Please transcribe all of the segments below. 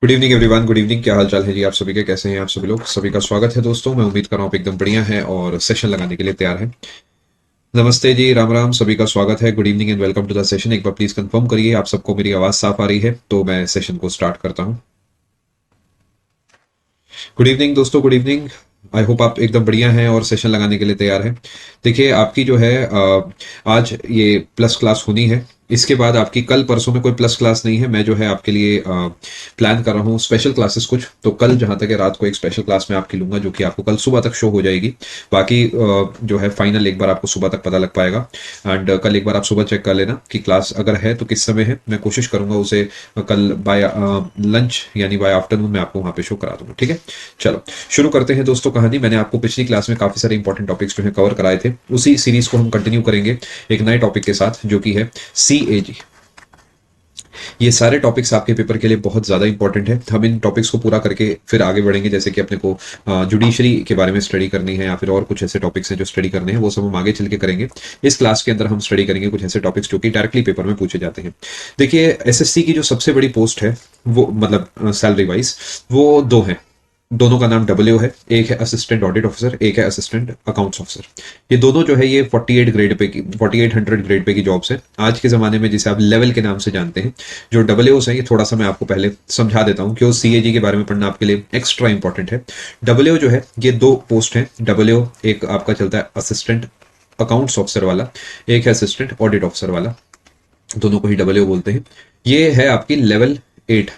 Good evening everyone. Good evening. क्या हाल चाल है जी आप सभी के? कैसे हैं आप सभी लोग? सभी का स्वागत है दोस्तों। मैं उम्मीद कर रहा हूँ आप एकदम बढ़िया है और सेशन लगाने के लिए तैयार हैं। नमस्ते जी, राम राम, सभी का स्वागत है। Good evening and welcome to the session. एक बार प्लीज कंफर्म करिए आप सबको मेरी आवाज साफ आ रही है तो मैं सेशन को स्टार्ट करता हूँ। गुड इवनिंग दोस्तों, गुड इवनिंग। आई होप आप एकदम बढ़िया हैं और सेशन लगाने के लिए तैयार हैं। देखिए आपकी जो है आज ये प्लस क्लास होनी है। इसके बाद आपकी कल परसों में कोई प्लस क्लास नहीं है। मैं जो है आपके लिए प्लान कर रहा हूँ स्पेशल क्लासेस कुछ। तो कल जहाँ तक है रात को एक स्पेशल क्लास में आपकी लूंगा जो कि आपको कल सुबह तक शो हो जाएगी। बाकी जो है फाइनल एक बार आपको सुबह तक पता लग पाएगा। एंड कल एक बार आप सुबह चेक कर लेना कि क्लास अगर है तो किस समय है। मैं कोशिश करूंगा उसे कल बाय लंच यानी बाय आफ्टरनून में आपको वहाँ पे शो करा दूंगा। ठीक है, चलो शुरू करते हैं दोस्तों कहानी। मैंने आपको पिछली क्लास में काफी सारे इंपॉर्टेंट टॉपिक्स जो है कवर कराए थे। उसी सीरीज को हम कंटिन्यू करेंगे एक नए टॉपिक के साथ जो कि है CAG। ये सारे टॉपिक्स आपके पेपर के लिए बहुत ज़्यादा इंपॉर्टेंट है। हम इन टॉपिक्स को पूरा करके फिर आगे बढ़ेंगे। जैसे कि अपने को जुडिशरी के बारे में स्टडी करनी है या फिर और कुछ ऐसे टॉपिक्स हैं जो स्टडी करने हैं, वो सब हम आगे चल के करेंगे। इस क्लास के अंदर हम स्टडी करेंगे कुछ ऐसे टॉपिक्स जो कि डायरेक्टली पेपर में पूछे जाते हैं। देखिए SSC की जो सबसे बड़ी पोस्ट है वो मतलब सैलरी वाइज वो दो है। दोनों का नाम डब्ल्यू है। एक है असिस्टेंट ऑडिट ऑफिसर, एक है असिस्टेंट अकाउंट्स ऑफिसर। ये दोनों जो है ये 4800 ग्रेड पे की जॉब्स है आज के ज़माने में, जिसे आप लेवल के नाम से जानते हैं। जो डब्ल्यूज है ये थोड़ा सा मैं आपको पहले समझा देता हूँ क्यों CAG के बारे में पढ़ना आपके लिए एक्स्ट्रा इंपॉर्टेंट है। डब्ल्यू जो है ये दो पोस्ट है। डब्ल्यू एक आपका चलता है असिस्टेंट अकाउंट्स ऑफिसर वाला, एक है असिस्टेंट ऑडिट ऑफिसर वाला। दोनों को ही डब्ल्यू बोलते हैं। ये है आपकी लेवल 8,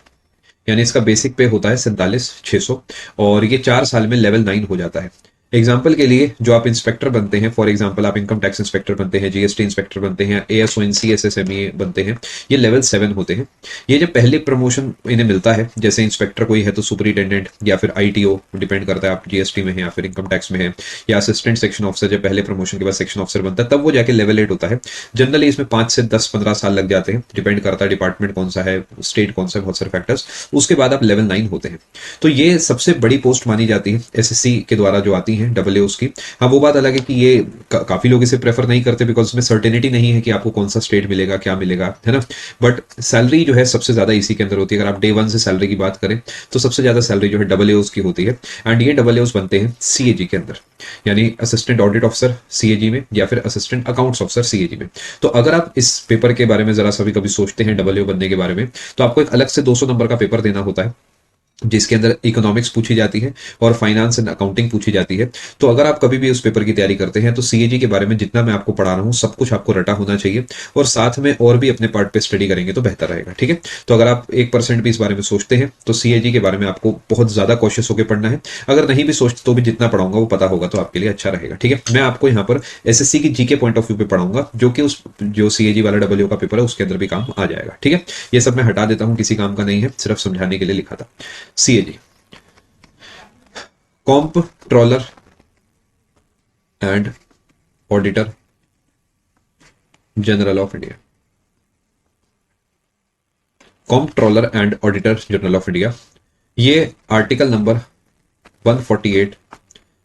यानी इसका बेसिक पे होता है 47,600 और ये 4 साल में लेवल 9 हो जाता है। एग्जाम्पल के लिए जो आप इंस्पेक्टर बनते हैं, फॉर एग्जाम्पल आप इनकम टैक्स इंस्पेक्टर बनते हैं, GST इंस्पेक्टर बनते हैं, ASO CSSME बनते हैं, ये लेवल 7 होते हैं। ये जब पहले प्रमोशन इन्हें मिलता है, जैसे इंस्पेक्टर कोई है तो सुपरिटेंडेंट या फिर ITO, डिपेंड करता है आप GST में है या फिर इनकम टैक्स में है, या असिस्टेंट सेक्शन ऑफिसर जब पहले प्रमोशन के बाद सेक्शन ऑफिसर बनता है तब वो जाके लेवल 8 होता है। जनरली इसमें 5 से 10 15 साल लग जाते हैं, डिपेंड करता है डिपार्टमेंट कौन सा है, स्टेट कौन सा है, बहुत सारे फैक्टर्स। उसके बाद आप लेवल 9 होते हैं। तो ये सबसे बड़ी पोस्ट मानी जाती है SSC के द्वारा जो आती है डब्ल्यू की। हाँ वो बात अलग है कि ये काफी लोग इसे प्रेफर नहीं करते बिकॉज इसमें सर्टेनिटी नहीं है कि आपको कौन सा स्टेट मिलेगा, क्या मिलेगा, है ना। बट सैलरी जो है सबसे ज्यादा इसी के अंदर होती है। अगर आप डे वन से सैलरी की बात करें तो सबसे ज्यादा सैलरी जो है डब्ल्यू की होती है। एंड ये डब्ल्यू बनते हैं CAG के अंदर, यानी असिस्टेंट ऑडिट ऑफिसर CAG में या फिर असिस्टेंट अकाउंट्स ऑफिसर CAG में। तो अगर आप इस पेपर के बारे में जरा सा भी कभी सोचते हैं डब्ल्यू बनने के बारे में, तो आपको एक अलग से 200 नंबर का पेपर देना होता है जिसके अंदर इकोनॉमिक्स पूछी जाती है और फाइनेंस एंड अकाउंटिंग पूछी जाती है। तो अगर आप कभी भी उस पेपर की तैयारी करते हैं तो CAG के बारे में जितना मैं आपको पढ़ा रहा हूँ सब कुछ आपको रटा होना चाहिए और साथ में और भी अपने पार्ट पे स्टडी करेंगे तो बेहतर रहेगा। ठीक है, तो अगर आप 1% भी इस बारे में सोचते हैं तो CAG के बारे में आपको बहुत ज्यादा कॉशियस होकर पढ़ना है। अगर नहीं भी सोचते तो भी जितना पढ़ाऊंगा वो पता होगा तो आपके लिए अच्छा रहेगा। ठीक है, मैं आपको यहाँ पर SSC की GK पॉइंट ऑफ व्यू पे पढ़ाऊंगा जो कि उस जो CAG वाला डब्ल्यू का पेपर है उसके अंदर भी काम आ जाएगा। ठीक है, ये सब मैं हटा देता हूँ, किसी काम का नहीं है, सिर्फ समझाने के लिए लिखा था। CAG comptroller and auditor general of India. Comptroller and auditor general of India, ये आर्टिकल नंबर 148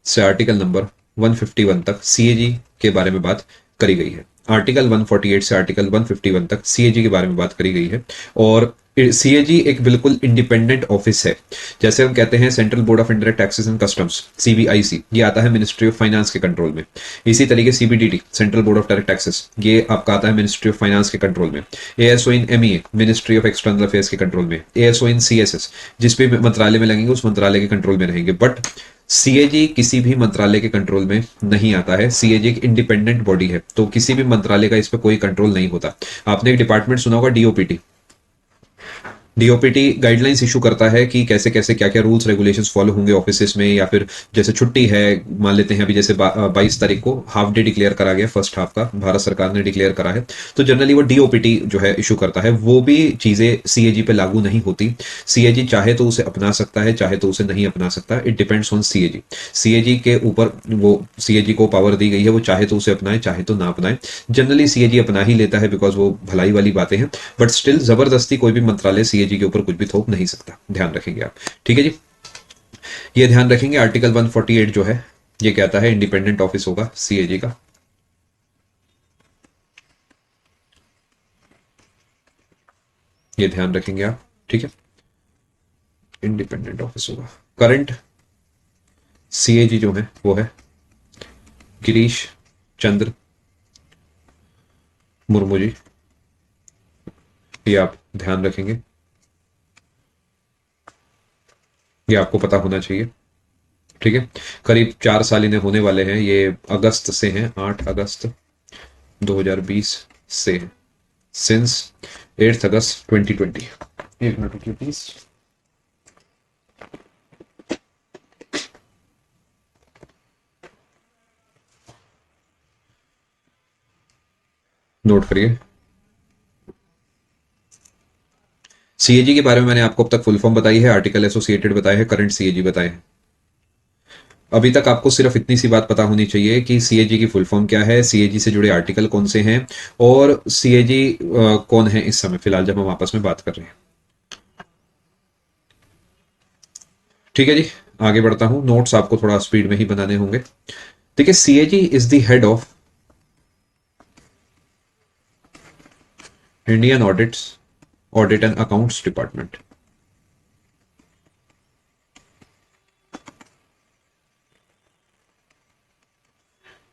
से आर्टिकल नंबर 151 तक CAG के बारे में बात करी गई है। आर्टिकल 148 से आर्टिकल 151 तक CAG के बारे में बात करी गई है। और CAG एक बिल्कुल इंडिपेंडेंट ऑफिस है। जैसे हम कहते हैं central board of indirect taxes and customs CBIC, ये आता है मिनिस्ट्री ऑफ फाइनेंस के कंट्रोल में। इसी तरीके CBDT central board of direct taxes, ये आपका आता है मिनिस्ट्री ऑफ फाइनेंस के कंट्रोल में। ASO in MEA ministry of external affairs के कंट्रोल में। ASO इन CSS जिस भी मंत्रालय में लगेंगे उस मंत्रालय के कंट्रोल में रहेंगे। बट CAG किसी भी मंत्रालय के कंट्रोल में नहीं आता है। CAG एक इंडिपेंडेंट बॉडी है तो किसी भी मंत्रालय का इस पर कोई कंट्रोल नहीं होता। आपने एक डिपार्टमेंट सुना होगा DOPT गाइडलाइंस इशू करता है कि कैसे कैसे क्या क्या रूल्स रेगुलेशंस फॉलो होंगे ऑफिस में, या फिर जैसे छुट्टी है, मान लेते हैं अभी जैसे 22 तारीख को हाफ डे डिक्लेयर करा गया, फर्स्ट हाफ का भारत सरकार ने डिक्लेयर करा है। तो जनरली वो DOPT जो है इशू करता है, वो भी चीजें CAG पे लागू नहीं होती। CAG चाहे तो उसे अपना सकता है, चाहे तो उसे नहीं अपना सकता। It depends on CAG। CAG के ऊपर वो CAG को पावर दी गई है, वो चाहे तो उसे अपनाए चाहे तो ना अपनाए। जनरली CAG अपना ही लेता है बिकॉज वो भलाई वाली बातें हैं। बट स्टिल जबरदस्ती कोई भी मंत्रालय CAG के ऊपर कुछ भी थोप नहीं सकता, ध्यान रखेंगे आप। ठीक है जी, ये ध्यान रखेंगे। आर्टिकल 148 जो है ये कहता है इंडिपेंडेंट ऑफिस होगा CAG का। ये ध्यान रखेंगे आप। ठीक है, इंडिपेंडेंट ऑफिस होगा। करंट सीएजी जो है वो है गिरीश चंद्र मुर्मू जी, ये आप ध्यान रखेंगे, ये आपको पता होना चाहिए। ठीक है, करीब 4 साल इन्हें होने वाले हैं, ये अगस्त से हैं, 8 अगस्त 2020 से हैं, सिंस 8 अगस्त 2020। एक मिनट रुकिए प्लीज। नोट करिए। सीएजी के बारे में मैंने आपको अब तक फुल फॉर्म बताई है, आर्टिकल एसोसिएटेड बताए हैं, करंट सीएजी बताए हैं। अभी तक आपको सिर्फ इतनी सी बात पता होनी चाहिए कि सीएजी की फुल फॉर्म क्या है, सीएजी से जुड़े आर्टिकल कौन से हैं, और सीएजी कौन है इस समय फिलहाल जब हम आपस में बात कर रहे हैं। ठीक है जी, आगे बढ़ता हूं, नोट्स आपको थोड़ा स्पीड में ही बनाने होंगे। देखिए, CAG is the head of Indian audit and accounts department.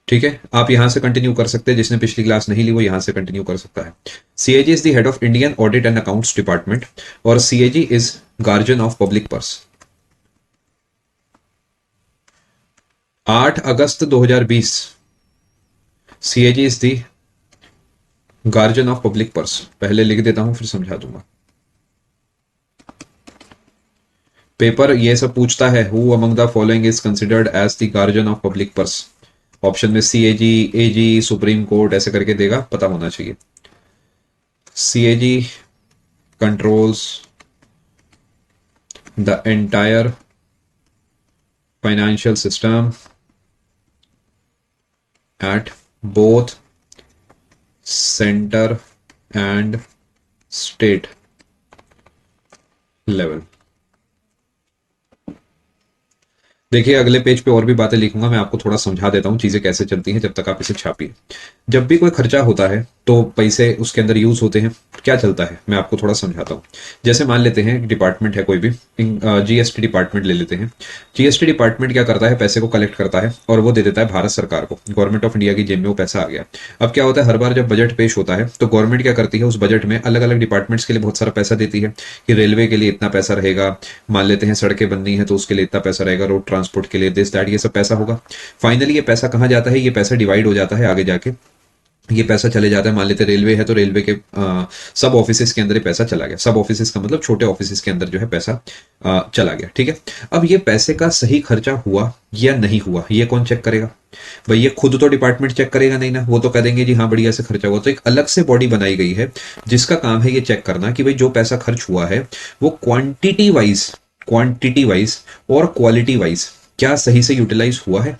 ठीक है, आप यहां से कंटिन्यू कर सकते हैं, जिसने पिछली क्लास नहीं ली वो यहां से कंटिन्यू कर सकता है। CAG is the head of Indian audit and accounts department, और CAG is guardian of public purse. 8 अगस्त 2020 CAG is the guardian of public purse. पहले लिख देता हूं फिर समझा दूंगा। पेपर ये सब पूछता है, who among the following is considered as the guardian of public purse. Option में सीएजी, एजी, सुप्रीम कोर्ट ऐसे करके देगा, पता होना चाहिए। CAG controls the entire financial system at both centre and state level. देखिए, अगले पेज पे और भी बातें लिखूंगा, मैं आपको थोड़ा समझा देता हूं चीजें कैसे चलती हैं जब तक आप इसे छापिए। जब भी कोई खर्चा होता है तो पैसे उसके अंदर यूज होते हैं, क्या चलता है मैं आपको थोड़ा समझाता हूँ। जैसे मान लेते हैं डिपार्टमेंट है कोई भी, जीएसटी डिपार्टमेंट ले लेते हैं। जीएसटी डिपार्टमेंट क्या करता है, पैसे को कलेक्ट करता है और वो दे देता है भारत सरकार को, गवर्नमेंट ऑफ इंडिया की जेब में वो पैसा आ गया। अब क्या होता है, हर बार जब बजट पेश होता है तो गवर्नमेंट क्या करती है, उस बजट में अलग अलग डिपार्टमेंट्स के लिए बहुत सारा पैसा देती है कि रेलवे के लिए इतना पैसा रहेगा, मान लेते हैं सड़कें बननी है तो उसके लिए इतना पैसा रहेगा, रोड ट्रांसपोर्ट के लिए दिस दैट, ये सब पैसा होगा। फाइनली ये पैसा कहाँ जाता है, ये पैसा डिवाइड हो जाता है आगे जाके, ये पैसा चले जाता है, मान लेते रेलवे है तो रेलवे के सब ऑफिसेस के अंदर ये पैसा चला गया। सब ऑफिसेस का मतलब छोटे ऑफिसेस के अंदर जो है पैसा चला गया। ठीक है, अब ये पैसे का सही खर्चा हुआ या नहीं हुआ, ये कौन चेक करेगा? भाई ये खुद तो डिपार्टमेंट चेक करेगा नहीं ना, वो तो कह देंगे जी हाँ बढ़िया से खर्चा हुआ। तो एक अलग से बॉडी बनाई गई है जिसका काम है ये चेक करना कि भाई जो पैसा खर्च हुआ है वो क्वांटिटी वाइज और क्वालिटी वाइज क्या सही से यूटिलाइज हुआ है।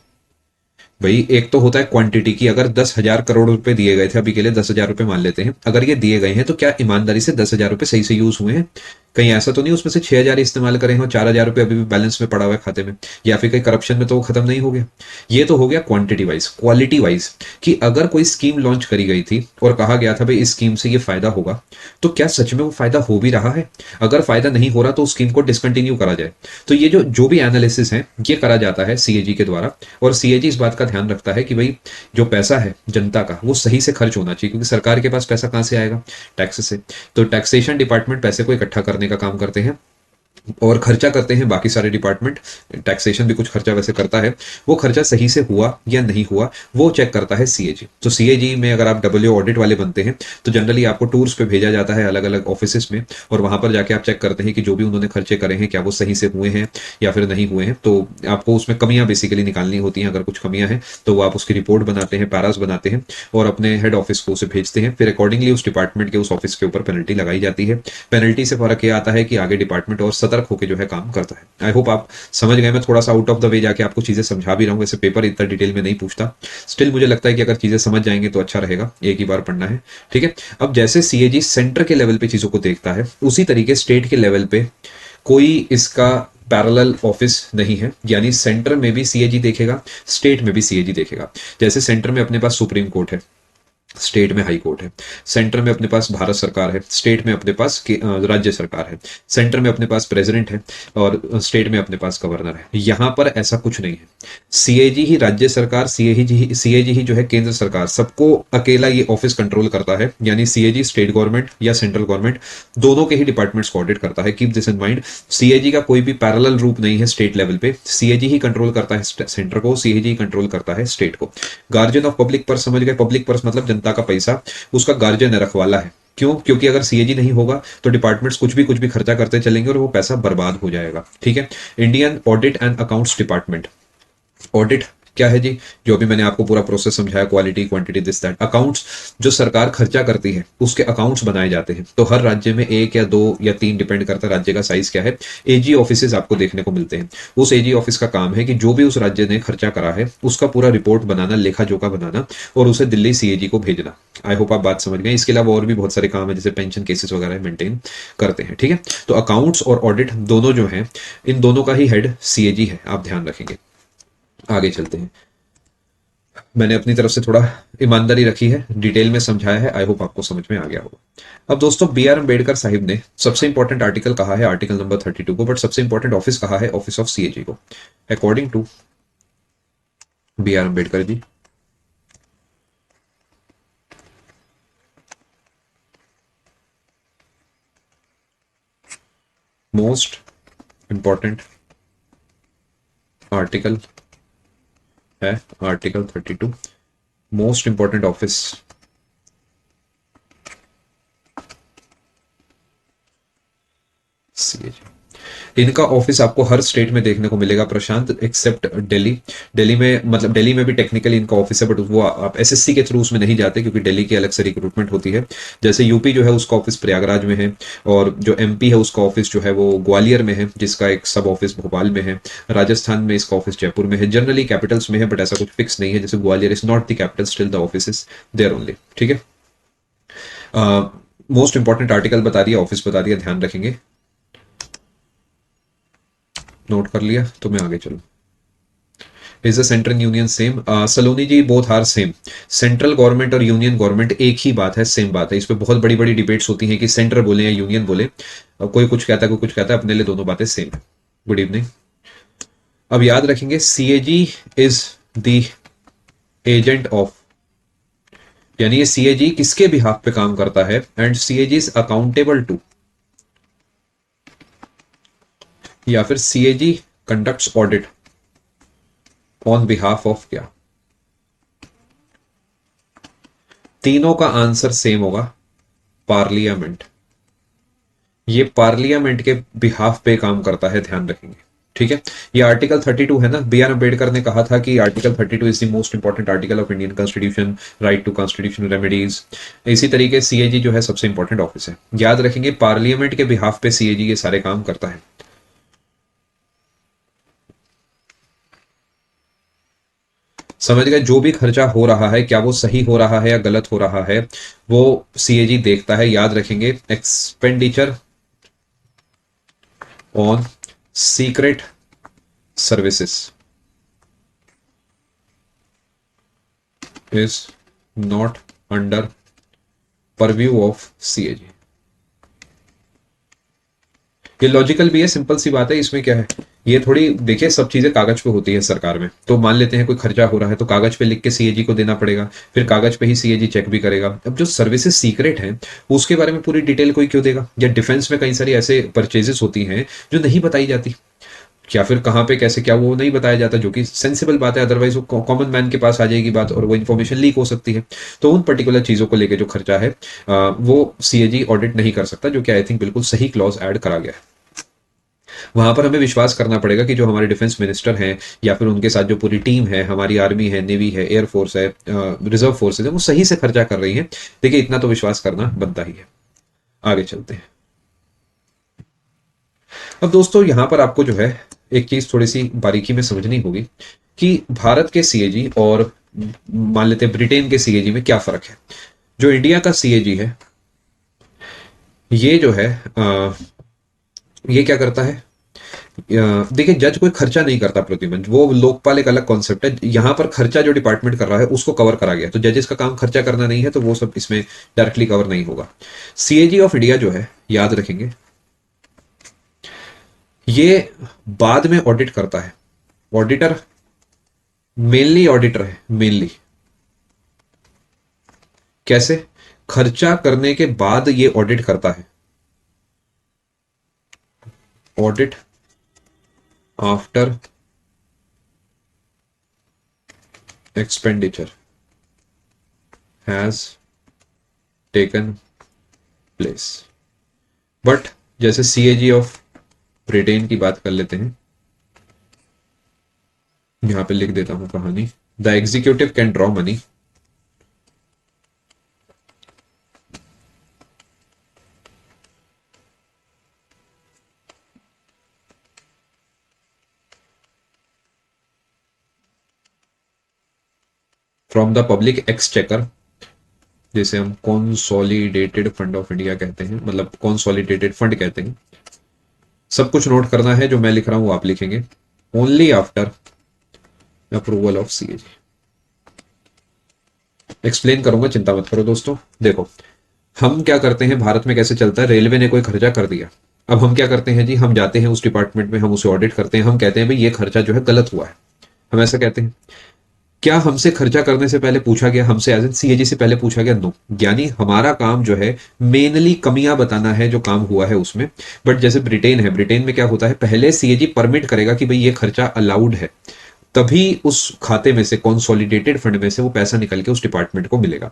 भाई एक तो होता है क्वांटिटी की, अगर 10,000 करोड़ रुपए दिए गए थे, अभी के लिए 10,000 रुपए मान लेते हैं, अगर ये दिए गए हैं तो क्या ईमानदारी से 10,000 रुपए सही से यूज हुए हैं? कहीं ऐसा तो नहीं उसमें से 6,000 इस्तेमाल करें हो, 4,000 रुपए अभी भी बैलेंस में पड़ा हुआ है खाते में, या फिर कहीं करप्शन में तो वो खत्म नहीं हो गया। ये तो हो गया क्वांटिटी वाइज। क्वालिटी वाइज कि अगर कोई स्कीम लॉन्च करी गई थी और कहा गया था भाई इस स्कीम से ये फायदा होगा, तो क्या सच में वो फायदा हो भी रहा है? अगर फायदा नहीं हो रहा तो उस स्कीम को डिसकंटिन्यू करा जाए। तो ये जो भी एनालिसिस है ये करा जाता है सीएजी के द्वारा, और सीएजी इस बात का ध्यान रखता है कि भाई जो पैसा है जनता का वो सही से खर्च होना चाहिए, क्योंकि सरकार के पास पैसा कहां से आएगा? टैक्स से। तो टैक्सेशन डिपार्टमेंट पैसे को इकट्ठा करने का काम करते हैं और खर्चा करते हैं बाकी सारे डिपार्टमेंट। टैक्सेशन भी कुछ खर्चा वैसे करता है, वो खर्चा सही से हुआ या नहीं हुआ वो चेक करता है सीएजी। तो सीएजी में अगर आप डब्ल्यू ऑडिट वाले बनते हैं तो जनरली आपको टूर्स पे भेजा जाता है अलग अलग ऑफिस में, और वहां पर जाके आप चेक करते हैं कि जो भी उन्होंने खर्चे करे हैं क्या वो सही से हुए हैं या फिर नहीं हुए हैं। तो आपको उसमें कमियां बेसिकली निकालनी होती हैं, अगर कुछ कमियां हैं तो वो आप उसकी रिपोर्ट बनाते हैं, पैरास बनाते हैं और अपने हेड ऑफिस को उसे भेजते हैं, फिर अकॉर्डिंगली उस डिपार्टमेंट के उस ऑफिस के ऊपर पेनल्टी लगाई जाती है। पेनल्टी से फर्क ये आता है कि आगे डिपार्टमेंट और सतर्क होकर जो है काम करता है। आई होप आप समझ गए, मैं थोड़ा सा आउट ऑफ द वे जाके आपको चीजें समझा भी रहा हूँ, वैसे पेपर इतना डिटेल में नहीं पूछता, स्टिल मुझे लगता है कि अगर चीजें समझ जाएंगे तो अच्छा रहेगा, एक ही बार पढ़ना है। ठीक है, अब जैसे सीएजी सेंटर के लेवल पे चीजों को देखता है उसी तरीके स्टेट के लेवल पे कोई इसका पैरेलल ऑफिस नहीं है, यानी सेंटर में भी सीएजी देखेगा, स्टेट में भी सीएजी देखेगा। जैसे सेंटर में अपने पास सुप्रीम कोर्ट है, स्टेट में हाई कोर्ट है, सेंटर में अपने पास भारत सरकार है, स्टेट में अपने पास राज्य सरकार है, सेंटर में अपने पास प्रेसिडेंट है और स्टेट में अपने पास गवर्नर है। यहाँ पर ऐसा कुछ नहीं है। सीएजी ही राज्य सरकार, सीएजी ही जो है केंद्र सरकार, सबको अकेला ये ऑफिस कंट्रोल करता है। यानी सीएजी स्टेट गवर्नमेंट या सेंट्रल गवर्नमेंट दोनों के ही डिपार्टमेंट्स को ऑडिट करता है। Keep this in mind, CAG का कोई भी पैरेलल रूप नहीं है स्टेट लेवल पे। सीएजी ही कंट्रोल करता है सेंटर को, सीएजी ही कंट्रोल करता है स्टेट को। गार्जियन ऑफ पब्लिक पर्स समझ गए? पब्लिक पर्स मतलब जनता का पैसा, उसका गार्जियन है, रखवाला है। क्यों? क्योंकि अगर सीएजी नहीं होगा तो डिपार्टमेंट्स कुछ भी खर्चा करते चलेंगे और वो पैसा बर्बाद हो जाएगा। ठीक है। Indian audit and accounts department. Audit क्या है जी? जो अभी मैंने आपको पूरा प्रोसेस समझाया, quality, quantity, this that. Accounts, जो सरकार खर्चा करती है उसके अकाउंट्स बनाए जाते हैं। तो हर राज्य में एक या दो या तीन, डिपेंड करता है राज्य का साइज क्या है, एजी ऑफिसेज आपको देखने को मिलते हैं। उस एजी ऑफिस का काम है कि जो भी उस राज्य ने खर्चा करा है उसका पूरा रिपोर्ट बनाना, लेखा जोखा बनाना और उसे दिल्ली सीएजी को भेजना। आई होप आप बात समझ गए। इसके अलावा और भी बहुत सारे काम है, जैसे पेंशन केसेस वगैरह मेंटेन करते हैं। ठीक है। तो अकाउंट्स और ऑडिट दोनों जो है, इन दोनों का ही हेड सीएजी है, आप ध्यान रखेंगे। आगे चलते हैं। मैंने अपनी तरफ से थोड़ा ईमानदारी रखी है, डिटेल में समझाया है, आई होप आपको समझ में आ गया होगा। अब दोस्तों, बी आर अम्बेडकर साहिब ने सबसे इंपॉर्टेंट आर्टिकल कहा है, आर्टिकल नंबर 32 को, बट सबसे इंपॉर्टेंट ऑफिस कहा है ऑफिस ऑफ सीएजी को, according to B R Ambedkar ji. Most important article है article 32, most important office CAG. इनका ऑफिस आपको हर स्टेट में देखने को मिलेगा प्रशांत, एक्सेप्ट दिल्ली। दिल्ली में, मतलब दिल्ली में भी टेक्निकली इनका ऑफिस है, बट वो आप एसएससी के थ्रू उसमें नहीं जाते क्योंकि दिल्ली की अलग से रिक्रूटमेंट होती है। जैसे यूपी जो है उसका ऑफिस प्रयागराज में है, और जो एमपी है उसका ऑफिस जो है वो ग्वालियर में है, जिसका एक सब ऑफिस भोपाल में है। राजस्थान में इसका ऑफिस जयपुर में है। जनरली कैपिटल्स में है, बट ऐसा कुछ फिक्स नहीं है। जैसे Gwalior is not the capital, still the office is there only. ठीक है। मोस्ट इंपॉर्टेंट आर्टिकल बता दिया, ऑफिस बता दिया, ध्यान रखेंगे। नोट कर लिया? तो मैं आगे चलूं। Is the centre and union same? Saloni ji, both are same. Central government और यूनियन गवर्नमेंट एक ही बात है, सेम बात है। इस पे बहुत बड़ी बड़ी डिबेट्स होती हैं कि सेंटर बोले या यूनियन बोले। कोई कुछ कहता है, कोई कुछ कहता है, अपने लिए दोनों बातें सेम है। Good evening. अब याद रखेंगे, CAG is the agent of, यानी ये सीएजी किसके बिहाफ पे काम करता है, and CAG is accountable to, या फिर CAG conducts audit on behalf of क्या? तीनों का आंसर सेम होगा, पार्लियामेंट। ये पार्लियामेंट के बिहाफ पे काम करता है, ध्यान रखेंगे। ठीक है। ये आर्टिकल 32 है ना, बी आर अम्बेडकर ने कहा था कि article 32 is the most important article of Indian constitution, right to constitutional remedies. इसी तरीके सीएजी जो है सबसे इंपॉर्टेंट ऑफिस है। याद रखेंगे, पार्लियामेंट के बिहाफ पे सीएजी ये सारे काम करता है। समझ गए? जो भी खर्चा हो रहा है, क्या वो सही हो रहा है या गलत हो रहा है, वो सीएजी देखता है। याद रखेंगे, expenditure on secret services is not under purview of CAG. ये लॉजिकल भी है, सिंपल सी बात है। इसमें क्या है, ये थोड़ी देखिए, सब चीजें कागज पे होती है सरकार में। तो मान लेते हैं कोई खर्चा हो रहा है तो कागज पे लिख के सीएजी को देना पड़ेगा, फिर कागज पे ही सीएजी चेक भी करेगा। अब जो सर्विसेज सीक्रेट हैं उसके बारे में पूरी डिटेल कोई क्यों देगा? या डिफेंस में कई सारी ऐसे परचेजेस होती हैं जो नहीं बताई जाती, या फिर कहाँ पे कैसे क्या, वो नहीं बताया जाता, जो कि सेंसिबल बात है। अदरवाइज वो कॉमन मैन के पास आ जाएगी बात और वो इन्फॉर्मेशन लीक हो सकती है। तो उन पर्टिकुलर चीजों को लेके जो खर्चा है वो सीएजी ऑडिट नहीं कर सकता, जो कि आई थिंक बिल्कुल सही क्लॉज ऐड करा गया है। वहां पर हमें विश्वास करना पड़ेगा कि जो हमारे डिफेंस मिनिस्टर हैं या फिर उनके साथ जो पूरी टीम है, हमारी आर्मी है, नेवी है, एयरफोर्स है, रिजर्व फोर्सेज है, वो सही से खर्चा कर रही है। देखिए, इतना तो विश्वास करना बनता ही है। आगे चलते हैं। अब दोस्तों, यहां पर आपको जो है एक चीज थोड़ी सी बारीकी में समझनी होगी कि भारत के सीएजी और मान लेते हैं ब्रिटेन के सीएजी में क्या फर्क है। जो इंडिया का सीएजी है, ये जो है ये क्या करता है, देखिए जज कोई खर्चा नहीं करता प्रद्युमन, वो लोकपाल एक अलग कॉन्सेप्ट है। यहाँ पर खर्चा जो डिपार्टमेंट कर रहा है उसको कवर करा गया, तो जजेस का काम खर्चा करना नहीं है, तो वो सब इसमें डायरेक्टली कवर नहीं होगा। सीएजी ऑफ इंडिया जो है, याद रखेंगे, ये बाद में ऑडिट करता है। ऑडिटर मेनली ऑडिटर है, मेनली कैसे, खर्चा करने के बाद ये ऑडिट करता है। Audit after expenditure has taken place. But जैसे सीएजी ऑफ ब्रिटेन की बात कर लेते हैं, यहां पे लिख देता हूं कहानी, the executive can draw money from the public exchequer, जिसे हम कॉन्सोलिडेटेड फंड ऑफ इंडिया कहते हैं, मतलब कॉन्सोलिडेटेड फंड कहते हैं। सब कुछ नोट करना है, जो मैं लिख रहा हूं वो आप लिखेंगे। Only after approval of CAG. Explain करूंगा, चिंता मत करो दोस्तों। देखो हम क्या करते हैं, भारत में कैसे चलता है, रेलवे ने कोई खर्चा कर दिया, अब हम क्या करते हैं जी, हम जाते हैं उस डिपार्टमेंट में, हम उसे ऑडिट करते हैं, हम कहते हैं भाई ये खर्चा जो है गलत हुआ है, हम ऐसा कहते हैं। क्या हमसे खर्चा करने से पहले पूछा गया, हमसे एज एन सीएजी से पहले पूछा गया? नो। यानी हमारा काम जो है मेनली कमियां बताना है जो काम हुआ है उसमें। बट जैसे ब्रिटेन है, ब्रिटेन में क्या होता है, पहले सीएजी परमिट करेगा कि भाई ये खर्चा अलाउड है, तभी उस खाते में से, कॉन्सोलिडेटेड फंड में से वो पैसा निकल के उस डिपार्टमेंट को मिलेगा।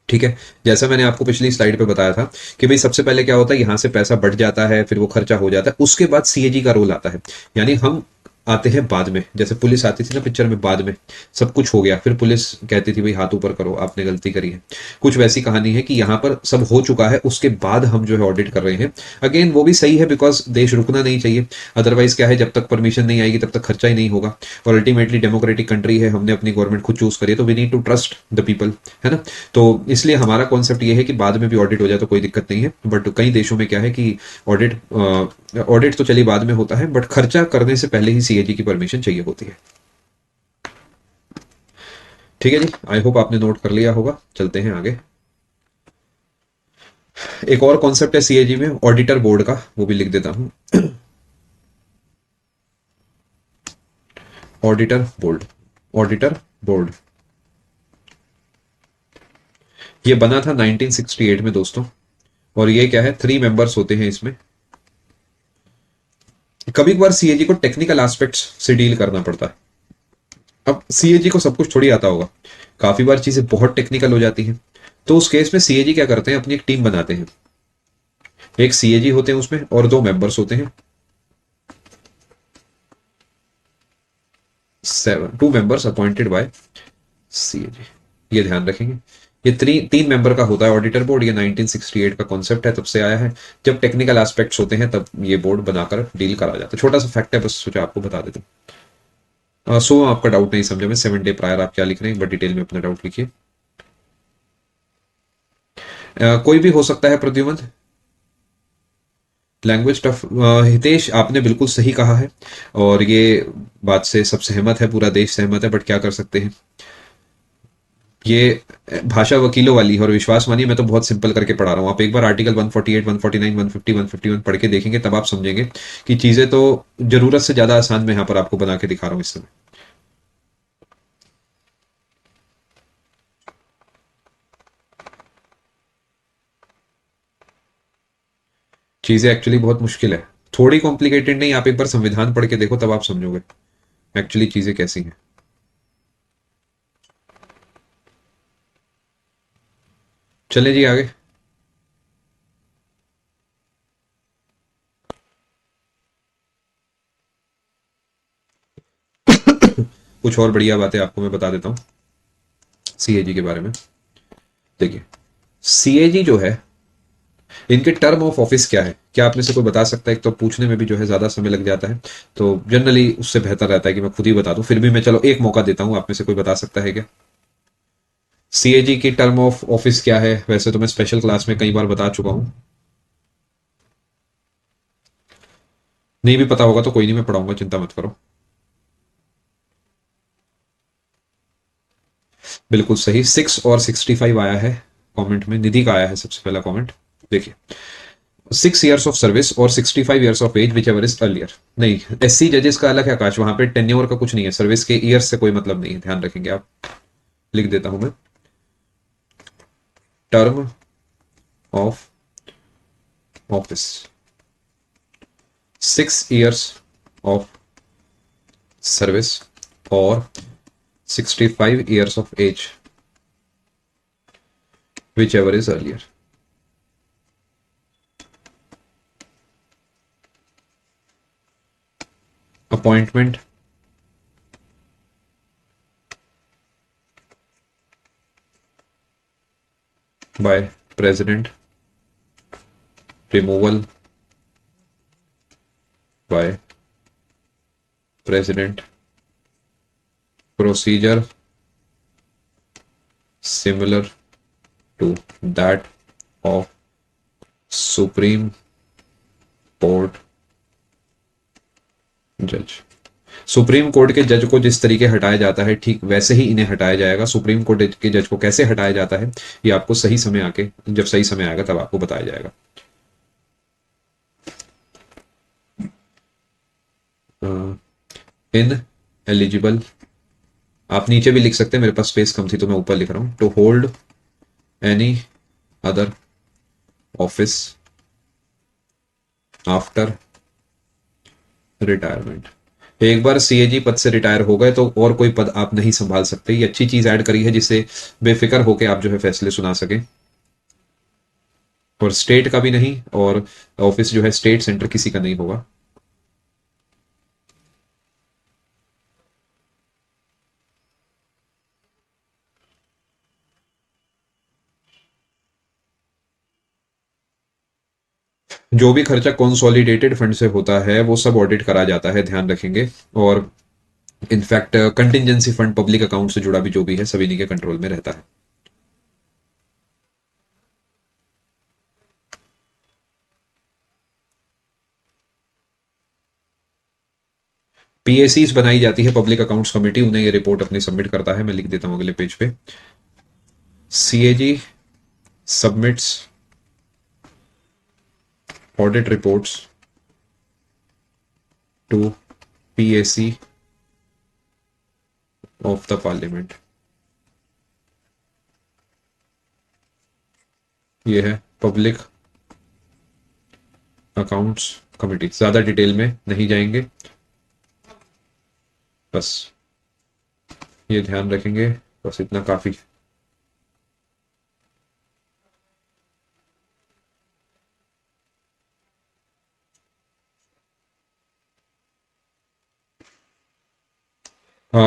ठीक है, जैसा मैंने आपको पिछली स्लाइड पे बताया था कि भाई सबसे पहले क्या होता है, यहां से पैसा बढ़ जाता है, फिर वो खर्चा हो जाता है, उसके बाद सीएजी का रोल आता है। यानी हम आते हैं बाद में, जैसे पुलिस आती थी ना पिक्चर में, बाद में सब कुछ हो गया, फिर पुलिस कहती थी भाई हाथ ऊपर करो, आपने गलती करी है। कुछ वैसी कहानी है कि यहाँ पर सब हो चुका है, उसके बाद हम जो है ऑडिट कर रहे हैं। अगेन वो भी सही है, बिकॉज देश रुकना नहीं चाहिए, अदरवाइज क्या है, जब तक परमिशन नहीं आएगी तब तक खर्चा ही नहीं होगा। और अल्टीमेटली डेमोक्रेटिक कंट्री है, हमने अपनी गवर्नमेंट खुद चूज करी है, तो we need to trust the people, है ना। तो इसलिए हमारा कॉन्सेप्ट ये है कि बाद में भी ऑडिट हो जाए तो कोई दिक्कत नहीं है। बट कई देशों में क्या है कि ऑडिट ऑडिट तो चलिए बाद में होता है, बट खर्चा करने से पहले ही सीएजी की परमिशन चाहिए होती है। ठीक है जी, आई होप आपने नोट कर लिया होगा। चलते हैं आगे। एक और कॉन्सेप्ट है सीएजी में, ऑडिटर बोर्ड का, वो भी लिख देता हूं। ऑडिटर बोर्ड, ऑडिटर बोर्ड ये बना था 1968 में दोस्तों। और ये क्या है, 3 मेंबर्स होते हैं इसमें। कभी कभार सीएजी को टेक्निकल एस्पेक्ट्स से डील करना पड़ता है। अब सीएजी को सब कुछ थोड़ी आता होगा, काफी बार चीजें बहुत टेक्निकल हो जाती हैं। तो उस केस में सीएजी क्या करते हैं, अपनी एक टीम बनाते हैं। एक सीएजी होते हैं उसमें और 2 मेंबर्स होते हैं, 2 मेंबर्स अपॉइंटेड बाय सीएजी। ये ध्यान रखेंगे, ये 3 मेंबर का होता है ऑडिटर बोर्ड। ये 1968 का कॉन्सेप्ट है, तब से आया है। जब टेक्निकल एस्पेक्ट्स होते हैं तब ये बोर्ड बनाकर डील करा जाता है। छोटा सा फैक्ट है, बस सोचा आपको बता देता हूँ। सो आपका डाउट नहीं समझा मैं, 7 डे प्रायर आप क्या लिख रहे हैं, बट डिटेल में अपना डाउट लिखिए। कोई भी हो सकता है प्रद्युमन, लैंग्वेज टफ। हितेश आपने बिल्कुल सही कहा है, और ये बात से सब सहमत है, पूरा देश सहमत है, बट क्या कर सकते हैं। ये भाषा वकीलों वाली है, और विश्वास मानिए मैं तो बहुत सिंपल करके पढ़ा रहा हूँ। आप एक बार आर्टिकल 148, 149, 150, 151 पढ़ के देखेंगे, तब आप समझेंगे कि चीजें तो जरूरत से ज्यादा आसान मैं यहाँ पर आपको बना के दिखा रहा हूँ इस समय। चीजें एक्चुअली बहुत मुश्किल है, थोड़ी कॉम्प्लिकेटेड नहीं। आप एक बार संविधान पढ़ के देखो, तब आप समझोगे एक्चुअली चीजें कैसी हैं। चले जी आगे। कुछ और बढ़िया बातें आपको मैं बता देता हूँ सीएजी के बारे में। देखिए सीएजी जो है, इनके टर्म ऑफ ऑफिस क्या है, क्या आप में से कोई बता सकता है? एक तो पूछने में भी जो है ज्यादा समय लग जाता है, तो जनरली उससे बेहतर रहता है कि मैं खुद ही बता दूं। फिर भी मैं चलो एक मौका देता हूं, आप में से कोई बता सकता है क्या? सीएजी की टर्म ऑफ ऑफिस क्या है? वैसे तो मैं स्पेशल क्लास में कई बार बता चुका हूं। नहीं भी पता होगा तो कोई नहीं, मैं पढ़ाऊंगा, चिंता मत करो। बिल्कुल सही, 6 और 65 आया है कमेंट में, निधि का आया है सबसे पहला कमेंट। देखिए, 6 years ऑफ सर्विस और 65 years of age whichever is earlier. नहीं, SC जजेस का अलग है आकाश, वहां पे टेन्योर का कुछ नहीं है, सर्विस के ईयर्स से कोई मतलब नहीं है, ध्यान रखेंगे आप। लिख देता हूं मैं, term of office, 6 years of service और 65 years of age whichever is earlier. Appointment by president, removal by president, procedure similar to that of supreme Court जज। सुप्रीम कोर्ट के जज को जिस तरीके हटाया जाता है, ठीक वैसे ही इन्हें हटाया जाएगा। सुप्रीम कोर्ट के जज को कैसे हटाया जाता है, ये आपको सही समय आके, जब सही समय आएगा तब आपको बताया जाएगा। इन एलिजिबल, आप नीचे भी लिख सकते हैं, मेरे पास स्पेस कम थी तो मैं ऊपर लिख रहा हूं, to hold any other office after retirement. एक बार सीएजी पद से रिटायर हो गए तो और कोई पद आप नहीं संभाल सकते। ये अच्छी चीज ऐड करी है जिससे बेफिक्र होकर आप जो है फैसले सुना सके। और स्टेट का भी नहीं, और ऑफिस जो है स्टेट सेंटर किसी का नहीं होगा। जो भी खर्चा कंसोलिडेटेड फंड से होता है वो सब ऑडिट करा जाता है, ध्यान रखेंगे। और in fact contingency fund, public account से जुड़ा भी जो भी है, सभी इन्हीं के कंट्रोल में रहता है। पीएसीज बनाई जाती है, पब्लिक अकाउंट्स कमेटी, उन्हें ये रिपोर्ट अपनी सबमिट करता है। मैं लिख देता हूं अगले पेज पे, CAG submits audit reports to PAC of the parliament. ये है पब्लिक अकाउंट्स कमेटी, ज्यादा डिटेल में नहीं जाएंगे, बस ये ध्यान रखेंगे, बस इतना काफी।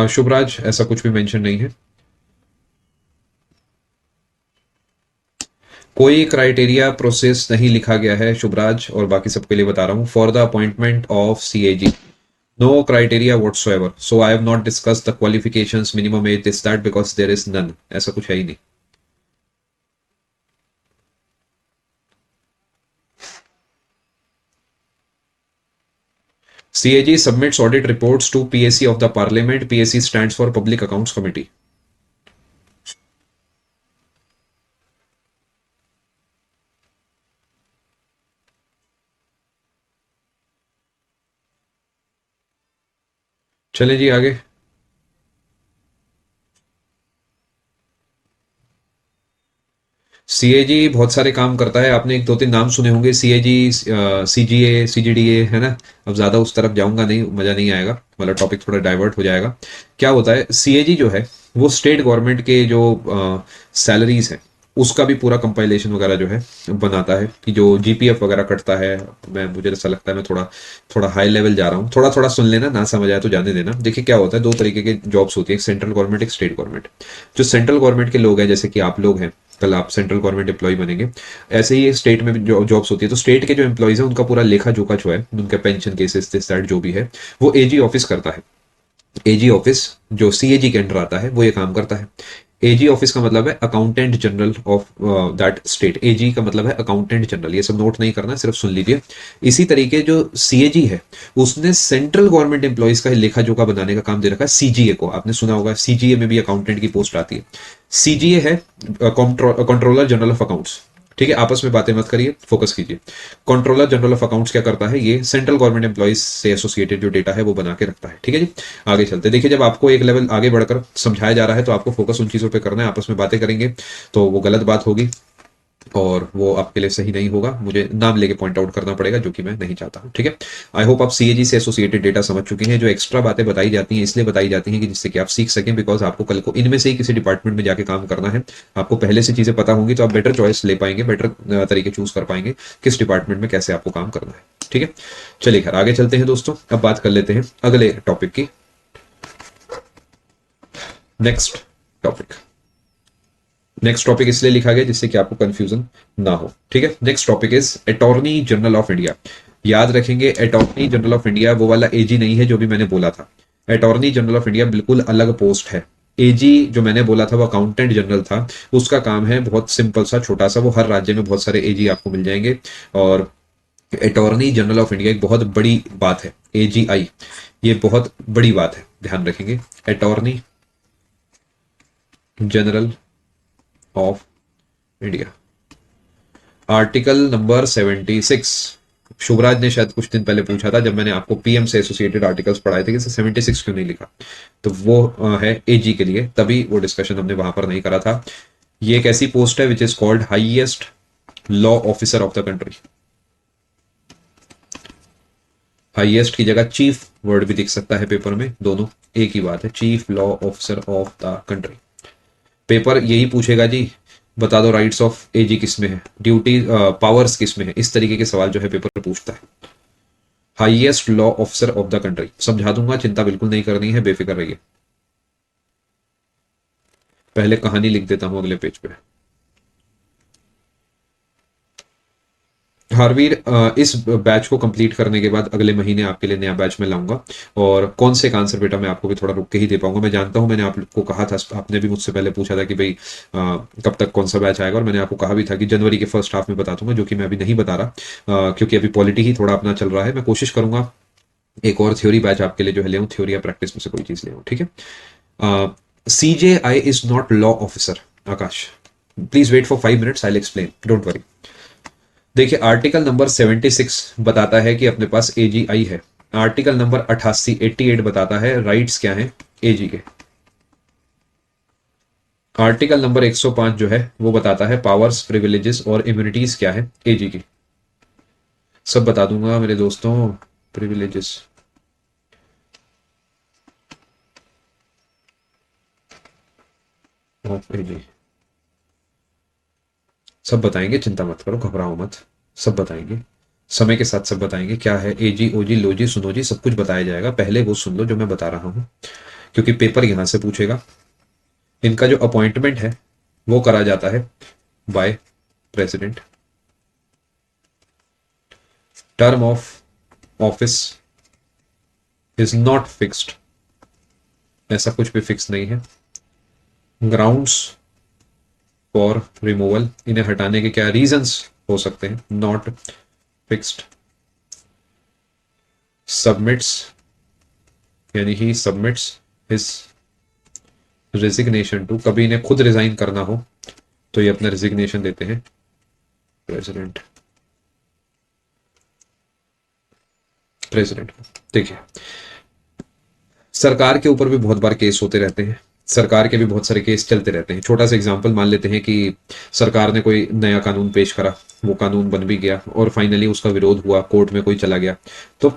शुभराज, ऐसा कुछ भी मेंशन नहीं है। कोई क्राइटेरिया प्रोसेस नहीं लिखा गया है शुभराज, और बाकी सबके लिए बता रहा हूं, for the appointment of CAG no criteria whatsoever, so I have not discussed the qualifications, minimum age, this that, because there is none, ऐसा कुछ है ही नहीं। CAG submits audit reports to PAC of the Parliament. PAC stands for Public Accounts Committee. चले जी आगे। CAG बहुत सारे काम करता है, आपने एक दो तीन नाम सुने होंगे, सीएजी, सीजीए, सीजीडीए, है ना। अब ज्यादा उस तरफ जाऊंगा नहीं, मजा नहीं आएगा, मतलब टॉपिक थोड़ा डाइवर्ट हो जाएगा। क्या होता है, सीएजी जो है वो स्टेट गवर्नमेंट के जो सैलरीज है उसका भी पूरा कंपाइलेशन वगैरह जो है बनाता है, कि जो जीपीएफ वगैरह कटता है। मैं, मुझे ऐसा लगता है मैं थोड़ा थोड़ा हाई लेवल जा रहा हूँ, थोड़ा थोड़ा सुन लेना, ना समझ आया तो जाने देना। देखिए क्या होता है, दो तरीके के जॉब्स होती है, एक सेंट्रल गवर्नमेंट, एक स्टेट गवर्नमेंट। जो सेंट्रल गवर्नमेंट के लोग हैं, जैसे कि आप लोग हैं, कल आप सेंट्रल गवर्नमेंट एम्प्लॉय बनेंगे, ऐसे ही स्टेट में भी जॉब्स होती है। तो स्टेट के जो एम्प्लॉयज है उनका पूरा लेखा जोखा जो है, उनके पेंशन केसेस दिस दैट जो भी है, वो एजी ऑफिस करता है। एजी ऑफिस जो सीएजी के अंडर आता है वो ये काम करता है। एजी ऑफिस का मतलब है accountant general of that state. AG का मतलब है अकाउंटेंट जनरल, ये सब नोट नहीं करना, सिर्फ सुन लीजिए। इसी तरीके जो सीएजी है उसने सेंट्रल गवर्नमेंट एम्प्लॉइज का लेखा जोखा बनाने का काम दे रखा है सीजीए को। आपने सुना होगा सीजीए में भी अकाउंटेंट की पोस्ट आती है। सीजीए है कंट्रोलर जनरल ऑफ अकाउंट्स। ठीक है, आपस में बातें मत करिए, फोकस कीजिए। कंट्रोलर जनरल ऑफ अकाउंट्स क्या करता है, ये सेंट्रल गवर्नमेंट एम्प्लॉइज से एसोसिएटेड जो डेटा है वो बना के रखता है। ठीक है जी, आगे चलते। देखिए, जब आपको एक लेवल आगे बढ़कर समझाया जा रहा है तो आपको फोकस उन चीजों पे करना है। आपस में बातें करेंगे तो वो गलत बात होगी और वो आपके लिए सही नहीं होगा। मुझे नाम लेके पॉइंट आउट करना पड़ेगा, जो कि मैं नहीं चाहता हूँ। ठीक है, आई होप आप सीएजी से एसोसिएटेड डेटा समझ चुके हैं। जो एक्स्ट्रा बातें बताई जाती हैं इसलिए बताई जाती हैं कि जिससे कि आप सीख सकें, बिकॉज आपको कल को इनमें से ही किसी डिपार्टमेंट में जाके काम करना है। आपको पहले से चीजें पता होंगी तो आप बेटर चॉइस ले पाएंगे, बेटर तरीके चूज कर पाएंगे किस डिपार्टमेंट में कैसे आपको काम करना है। ठीक है, चलिए खैर आगे चलते हैं दोस्तों। अब बात कर लेते हैं अगले टॉपिक की। नेक्स्ट टॉपिक, नेक्स्ट टॉपिक इसलिए लिखा गया जिससे कि आपको कंफ्यूजन ना हो। ठीक है, next topic is attorney general of India. याद रखेंगे, अटॉर्नी जनरल ऑफ इंडिया वो वाला एजी नहीं है जो भी मैंने बोला था। अटॉर्नी जनरल ऑफ इंडिया बिल्कुल अलग पोस्ट है। एजी जो मैंने बोला था वो अकाउंटेंट जनरल था, उसका काम है बहुत सिंपल सा छोटा सा, वो हर राज्य में बहुत सारे एजी आपको मिल जाएंगे। और अटॉर्नी जनरल ऑफ इंडिया एक बहुत बड़ी बात है, एजीआई, ये बहुत बड़ी बात है, ध्यान रखेंगे। Attorney general of India, article number 76। Shubhraj ने शायद कुछ दिन पहले पूछा था जब मैंने आपको पीएम से एसोसिएटेड आर्टिकल्स पढ़ाए थे कि 76 क्यों नहीं लिखा, तो वो है एजी के लिए, तभी वो डिस्कशन हमने वहां पर नहीं करा था। ये एक ऐसी पोस्ट है which is called highest law officer of the country. Highest की जगह चीफ वर्ड भी दिख सकता है पेपर में, दोनों एक ही बात है, chief law officer of the country. Paper यही पूछेगा जी, बता दो राइट्स ऑफ एजी किस में है, ड्यूटी पावर्स किस में है, इस तरीके के सवाल जो है पेपर पूछता है। Highest law officer of the country समझा दूंगा, चिंता बिल्कुल नहीं करनी है, बेफिक्र रहिए। पहले कहानी लिख देता हूं अगले पेज पे। हार्वीर, इस बैच को कंप्लीट करने के बाद अगले महीने आपके लिए नया बैच में लाऊंगा। और कौन से का आंसर बेटा मैं आपको भी थोड़ा रुक के ही दे पाऊंगा। मैं जानता हूं, मैंने आपको कहा था, आपने भी मुझसे पहले पूछा था कि भाई कब तक कौन सा बैच आएगा, और मैंने आपको कहा भी था कि जनवरी के फर्स्ट हाफ में बता दूंगा, जो कि मैं अभी नहीं बता रहा, क्योंकि अभी पॉलिटी ही थोड़ा अपना चल रहा है। मैं कोशिश करूंगा एक और थ्योरी बैच आपके लिए जो है ले, थ्योरी या प्रैक्टिस में से कोई चीज ले। ठीक है, CJI is not law officer. Akash, please wait for 5 minutes, I will explain, don't worry. देखिए, आर्टिकल नंबर 76 बताता है कि अपने पास एजीआई है। आर्टिकल नंबर 88 बताता है राइट्स क्या हैं एजी के। आर्टिकल नंबर 105 जो है वो बताता है पावर्स, प्रिविलेजेस और इम्यूनिटीज क्या है एजी की। सब बता दूंगा मेरे दोस्तों, प्रिविलेजेस, ऑफ एजी, सब बताएंगे, चिंता मत करो, घबराओ मत, सब बताएंगे, समय के साथ सब बताएंगे। क्या है एजी, ओजी, लोजी, सुनोजी, सब कुछ बताया जाएगा। पहले वो सुन लो जो मैं बता रहा हूं, क्योंकि पेपर यहां से पूछेगा। इनका जो अपॉइंटमेंट है वो करा जाता है by president. Term of office is not fixed, ऐसा कुछ भी फिक्स नहीं है। ग्राउंड्स फॉर रिमूवल, इन्हें हटाने के क्या रीजंस हो सकते हैं, नॉट फिक्स्ड। सबमिट्स, यानी ही सबमिट्स हिज रेजिग्नेशन टू, कभी इन्हें खुद रिजाइन करना हो तो ये अपना रेजिग्नेशन देते हैं प्रेसिडेंट। प्रेसिडेंट, देखिए सरकार के ऊपर भी बहुत बार केस होते रहते हैं, सरकार के भी बहुत सारे केस चलते रहते हैं। छोटा सा एग्जांपल मान लेते हैं कि सरकार ने कोई नया कानून पेश करा, वो कानून बन भी गया और फाइनली उसका विरोध हुआ, कोर्ट में कोई चला गया, तो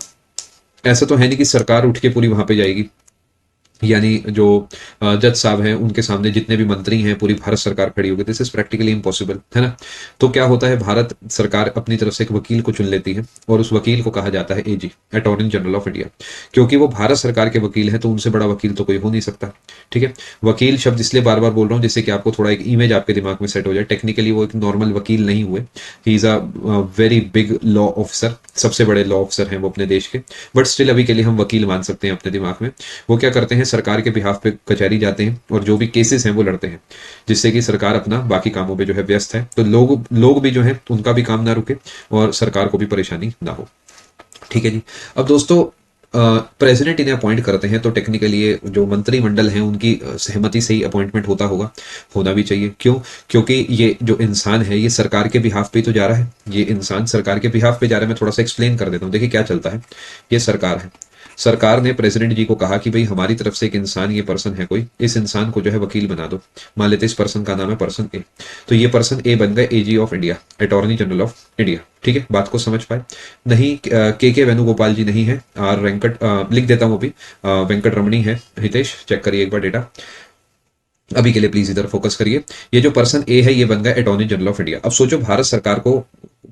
ऐसा तो है नहीं कि सरकार उठ के पूरी वहां पे जाएगी। यानी जो जज साहब हैं उनके सामने जितने भी मंत्री हैं पूरी भारत सरकार खड़ी होगी, दिस इज प्रैक्टिकली इम्पॉसिबल, है ना। तो क्या होता है, भारत सरकार अपनी तरफ से एक वकील को चुन लेती है और उस वकील को कहा जाता है एजी, अटॉर्नी जनरल ऑफ इंडिया। क्योंकि वो भारत सरकार के वकील हैं तो उनसे बड़ा वकील तो कोई हो नहीं सकता। ठीक है, वकील शब्द इसलिए बार बार बोल रहा हूँ जिससे कि आपको थोड़ा एक इमेज आपके दिमाग में सेट हो जाए। टेक्निकली वो एक नॉर्मल वकील नहीं हुए, he is a very big law officer, सबसे बड़े लॉ ऑफिसर हैं वो अपने देश के, बट स्टिल अभी के लिए हम वकील मान सकते हैं अपने दिमाग में। वो क्या करते हैं, सरकार के बिहाफ पे कचहरी जाते हैं और जो भी केसेस हैं वो लड़ते हैं, जिससे कि सरकार अपना बाकी कामों पे जो है व्यस्त है, तो लोग भी जो है उनका भी काम ना रुके और सरकार को भी परेशानी ना हो। ठीक है जी। अब दोस्तों, प्रेसिडेंट इन्हें अपॉइंट करते हैं, तो टेक्निकली ये जो मंत्रिमंडल हैं उनकी सहमति से ही अपॉइंटमेंट होता होगा, होना भी चाहिए। क्यों? क्योंकि ये जो इंसान है ये सरकार के बिहाफ पे तो जा रहा है, ये इंसान सरकार के बिहाफ पे जा रहा है। मैं थोड़ा सा एक्सप्लेन कर देता हूँ। देखिए क्या चलता है, ये सरकार है, सरकार ने प्रेसिडेंट जी को कहा कि भाई हमारी तरफ से एक इंसान, ये पर्सन है कोई, इस इंसान को जो है वकील बना दो। मान लेते इस पर्सन का नाम है पर्सन ए, तो ये पर्सन ए बन गए AG of India, attorney general of India. ठीक है, बात को समझ पाए? नहीं, के वेणुगोपाल जी नहीं है, आर वेंकट लिख देता हूँ अभी, वेंकट रमणी है। हितेश चेक करिए एक बार डेटा, अभी के लिए प्लीज इधर फोकस करिए। ये जो पर्सन ए है ये बन गया अटॉर्नी जनरल ऑफ इंडिया। अब सोचो भारत सरकार को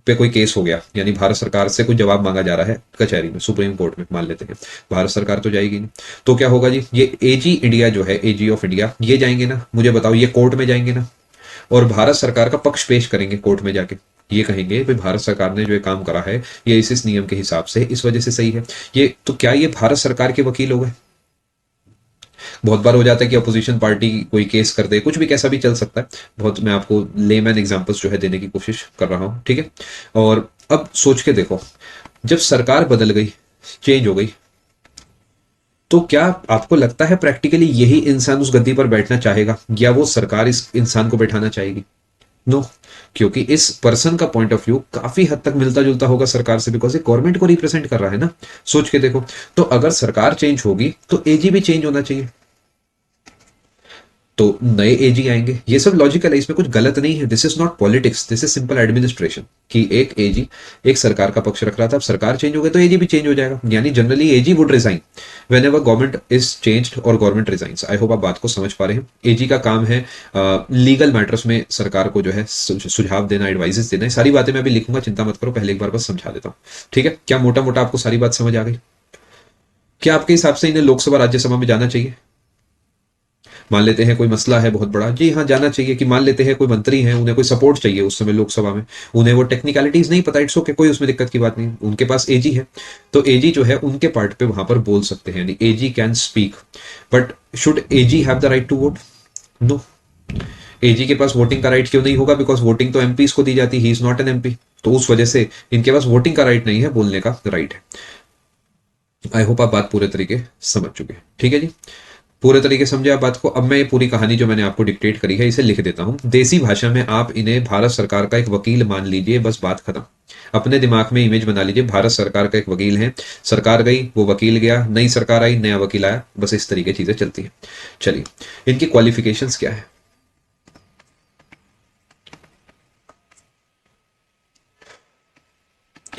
पे कोई केस हो गया, यानी भारत सरकार से कोई जवाब मांगा जा रहा है कचहरी में, सुप्रीम कोर्ट में, मान लेते हैं, भारत सरकार तो जाएगी नहीं, तो क्या होगा जी, ये एजी इंडिया जो है, एजी ऑफ इंडिया, ये जाएंगे ना, मुझे बताओ, ये कोर्ट में जाएंगे ना, और भारत सरकार का पक्ष पेश करेंगे कोर्ट में जाके। ये कहेंगे भाई भारत सरकार ने जो ये काम करा है ये इस नियम के हिसाब से इस वजह से सही है। ये तो क्या ये भारत सरकार के वकील हो गए? बहुत बार हो जाता है कि अपोजिशन पार्टी कोई केस कर दे, कुछ भी कैसा भी चल सकता है। बहुत मैं आपको लेमैन एग्जांपल्स जो है देने की कोशिश कर रहा हूं, ठीक है। और अब सोच के देखो, जब सरकार बदल गई, चेंज हो गई, तो क्या आपको लगता है प्रैक्टिकली यही इंसान उस गद्दी पर बैठना चाहेगा, या वो सरकार इस इंसान को बैठाना चाहेगी? नो, क्योंकि इस पर्सन का पॉइंट ऑफ व्यू काफी हद तक मिलता जुलता होगा सरकार से, बिकॉज ये गवर्नमेंट को रिप्रेजेंट कर रहा है ना। सोच के देखो, तो अगर सरकार चेंज होगी तो एजी भी चेंज होना चाहिए, तो नए एजी आएंगे। ये सब लॉजिकल है, इसमें कुछ गलत नहीं है। This is not politics, this is simple administration. कि एक एजी एक सरकार का पक्ष रख रहा था, अब सरकार चेंज हो गई तो एजी भी चेंज हो जाएगा, यानी generally AG would resign when ever government is changed और गवर्नमेंट रिजाइंस। आई होप आप बात को समझ पा रहे हैं। एजी का काम है लीगल मैटर्स में सरकार को जो है सुझाव देना, एडवाइजेस देना। सारी बातें मैं भी लिखूंगा, चिंता मत करो, पहले एक बार बस समझा देता हूँ, ठीक है। क्या मोटा मोटा आपको सारी बात समझ आ गई? क्या आपके हिसाब से इन्हें लोकसभा राज्यसभा में जाना चाहिए? मान लेते हैं कोई मसला है बहुत बड़ा, जी हाँ जाना चाहिए। कि मान लेते हैं कोई मंत्री हैं, उन्हें कोई सपोर्ट चाहिए उस समय लोकसभा में, उन्हें वो टेक्निकलिटीज नहीं पता, इट्स ओके, कोई उसमें दिक्कत की बात नहीं, उनके पास एजी है, तो एजी जो है उनके पार्ट पे वहां पर बोल सकते हैं, यानी AG can speak. But should AG have the right to vote? No. AG के पास वोटिंग का राइट क्यों नहीं होगा? बिकॉज वोटिंग तो एमपीज को दी जाती, he is not an MP, तो उस वजह से इनके पास वोटिंग का राइट नहीं है, बोलने का राइट है। आई होप आप बात पूरे तरीके समझ चुके हैं, ठीक है जी। पूरे तरीके समझे आप बात को? अब मैं ये पूरी कहानी जो मैंने आपको डिक्टेट करी है इसे लिख देता हूं देसी भाषा में। आप इन्हें भारत सरकार का एक वकील मान लीजिए, बस बात खत्म। अपने दिमाग में इमेज बना लीजिए, भारत सरकार का एक वकील है, सरकार गई, वो वकील गया, नई सरकार आई, नया वकील आया, बस इस तरीके चीजें चलती हैं। चलिए, इनकी क्वालिफिकेशंस क्या है?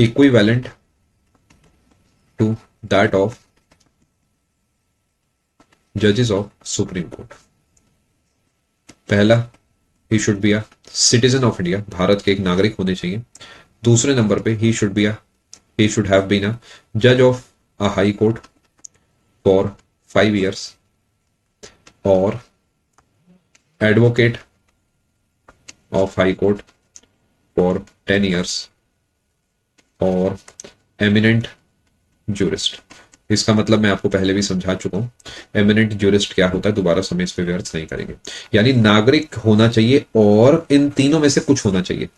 इक्विवेलेंट टू दैट ऑफ जजेस ऑफ सुप्रीम कोर्ट। पहला, he should be a citizen of India, Bharat के एक नागरिक होने चाहिए। दूसरे नंबर पे he should have been a जज of a high court for 5 years और advocate of high court for 10 years और एमिनेंट जूरिस्ट। इसका मतलब मैं आपको पहले भी समझा चुका हूं, एमिनेंट जूरिस्ट क्या होता है, दोबारा समय इस पे व्यर्थ नहीं करेंगे। यानी नागरिक होना चाहिए और इन तीनों में से कुछ होना चाहिए।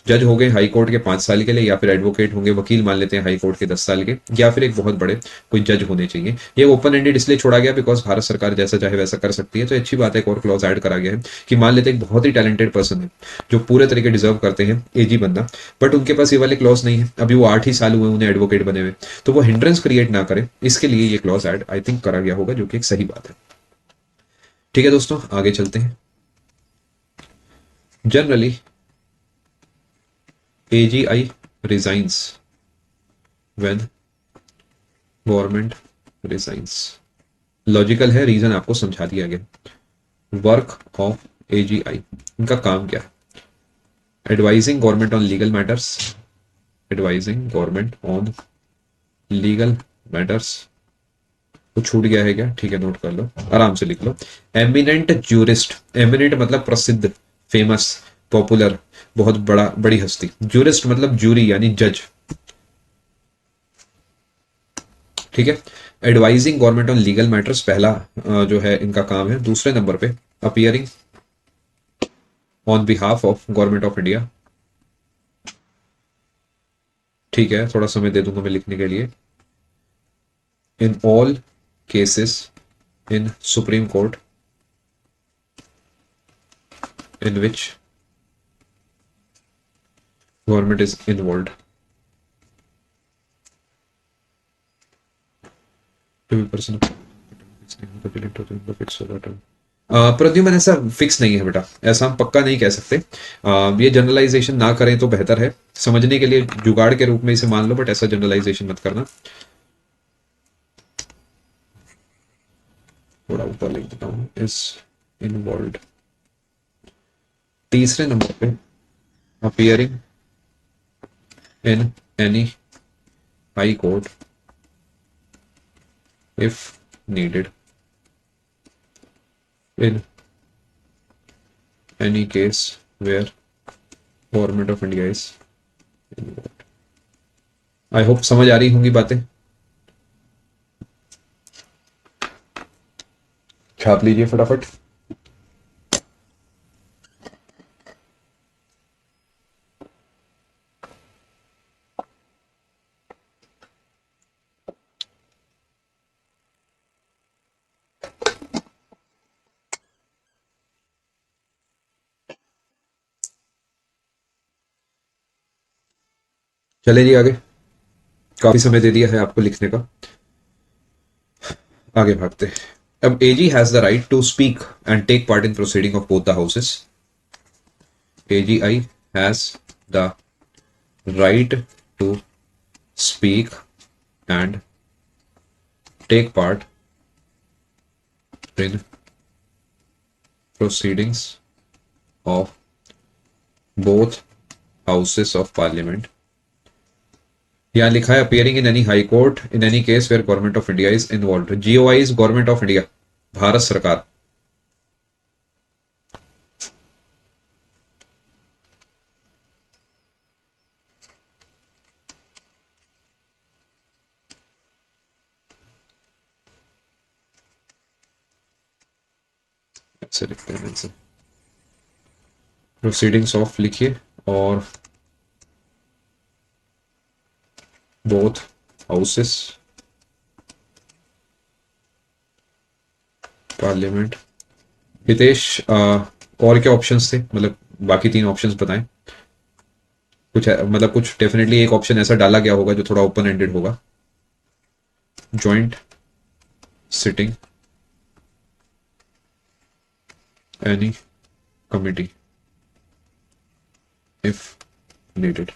जज हो गए हाई कोर्ट के 5 साल के लिए, या फिर एडवोकेट होंगे, वकील मान लेते हैं हाई कोर्ट के 10 साल के, या फिर एक बहुत बड़े कोई जज होने चाहिए। ये ओपन एंडेड इसलिए छोड़ा गया बिकॉज भारत सरकार जैसा चाहे वैसा कर सकती है, तो अच्छी बात है एक और क्लॉज ऐड करा गया है कि मान लेते एक बहुत ही टैलेंटेड पर्सन है जो पूरे तरीके डिजर्व करते हैं एजी बनना, बट उनके पास ये वाले क्लॉज नहीं है, अभी वो 8 ही साल हुए उन्हें एडवोकेट बने हुए, तो वो हिंड्रेंस क्रिएट ना करे, इसके लिए ये क्लॉज ऐड आई थिंक करा गया होगा, जो कि एक सही बात है। ठीक है दोस्तों, आगे चलते हैं। Generally AGI resigns when government resigns. Logical है, रीजन आपको समझा दिया गया। वर्क ऑफ AGI, इनका काम क्या है? Advising government on legal matters, advising government on legal matters. कुछ छूट गया है क्या? ठीक है, नोट कर लो, आराम से लिख लो। एमिनेंट जूरिस्ट, एमिनेंट मतलब प्रसिद्ध, फेमस, पॉपुलर, बहुत बड़ा, बड़ी हस्ती। जूरिस्ट मतलब जूरी यानी जज, ठीक है। Advising government on legal matters पहला जो है इनका काम है। दूसरे नंबर पे appearing on behalf of government of India. ठीक है, थोड़ा समय दे दूंगा मैं लिखने के लिए। In all cases in supreme court in which government is involved to be person Pradyuman ऐसा फिक्स नहीं है बेटा, ऐसा हम पक्का नहीं कह सकते। ये जनरलाइजेशन ना करें तो बेहतर है, समझने के लिए जुगाड़ के रूप में इसे मान लो, बट ऐसा जनरलाइजेशन मत करना। थोड़ा ऊपर लिख देता हूँ, इज इन्वॉल्व। तीसरे नंबर पे appearing in any high court if needed in any case where government of India is involved। I hope समझ आ रही होंगी बातें। छाप लीजिए फटाफट। चले जी आगे, काफी समय दे दिया है आपको लिखने का, आगे भागते। अब AG has the right to speak and take part in proceeding of both the houses. AGI has the right to speak and take part in proceedings of both houses of parliament। यहां लिखा है appearing in any high court in any case where government of India is involved। GOI is government of India, Bharat सरकार। ऐसे लिखते हैं इनसे, proceedings of लिखिए और बोथ हाउसेस पार्लियामेंट। हितेश और क्या ऑप्शंस थे, मतलब बाकी तीन ऑप्शंस बताएं। कुछ मतलब कुछ डेफिनेटली एक ऑप्शन ऐसा डाला गया होगा जो थोड़ा ओपन एंडेड होगा। Joint sitting any committee if needed।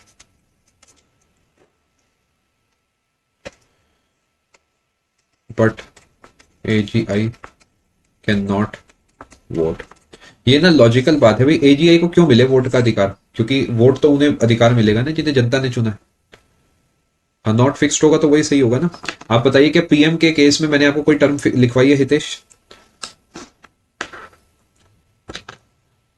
But AGI cannot vote। ये ना लॉजिकल बात है भाई, एजीआई को क्यों मिले वोट का अधिकार? क्योंकि वोट तो उन्हें अधिकार मिलेगा ना जिन्हें जनता ने चुना है। हाँ, नॉट फिक्स्ड होगा तो वही सही होगा ना। आप बताइए कि पीएम के केस में मैंने आपको कोई टर्म लिखवाई है हितेश?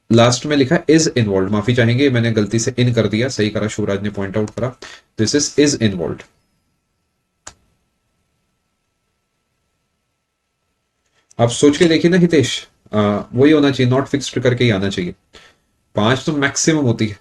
लास्ट में लिखा इज इन्वॉल्व, माफी चाहेंगे मैंने गलती से इन कर दिया, सही करा शिवराज ने पॉइंट आउट करा, दिस इज इन्वॉल्व। आप सोच के देखिए ना हितेश, वही होना चाहिए, नॉट फिक्स्ड करके ही आना चाहिए। 5 तो मैक्सिमम होती है।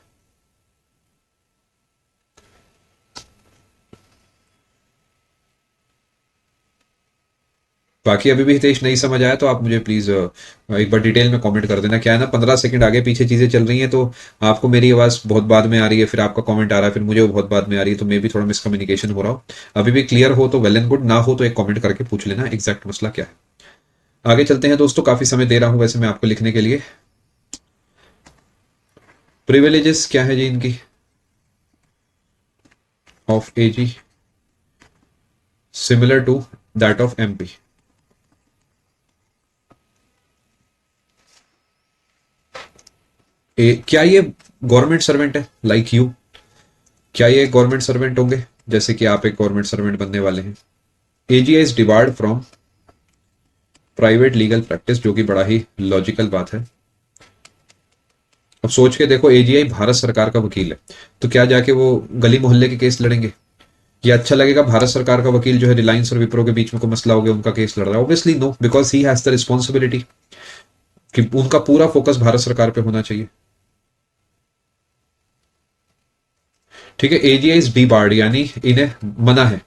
बाकी अभी भी हितेश नहीं समझ आया तो आप मुझे प्लीज एक बार डिटेल में कमेंट कर देना। क्या है ना, 15 सेकंड आगे पीछे चीजें चल रही हैं तो आपको मेरी आवाज बहुत बाद में आ रही है, फिर आपका कमेंट आ रहा है, फिर मुझे वो बहुत बाद में आ रही है, तो मे भी थोड़ा मिसकम्युनिकेशन हो रहा हो। अभी भी क्लियर हो तो वेल एंड गुड, ना हो तो एक कमेंट करके पूछ लेना एग्जैक्ट मसला क्या है। आगे चलते हैं दोस्तों, काफी समय दे रहा हूं वैसे मैं आपको लिखने के लिए। प्रिविलेजेस क्या है जी इनकी of AG, similar to that of MP. क्या ये गवर्नमेंट सर्वेंट है लाइक यू? क्या ये गवर्नमेंट सर्वेंट होंगे जैसे कि आप एक गवर्नमेंट सर्वेंट बनने वाले हैं? AGI is debarred from private legal practice, जो कि बड़ा ही लॉजिकल बात है। अब सोच के देखो, एजीआई भारत सरकार का वकील है, तो क्या जाके वो गली मोहल्ले के केस लड़ेंगे? ये अच्छा लगेगा भारत सरकार का वकील जो है रिलायंस और विप्रो के बीच में कोई मसला हो गया, उनका केस लड़ रहा है? Obviously no, because he has the responsibility कि उनका पूरा फोकस भारत सरकार पे होना चाहिए। ठीक है, एजीआई इज बी बार्ड, यानी इन्हें मना है।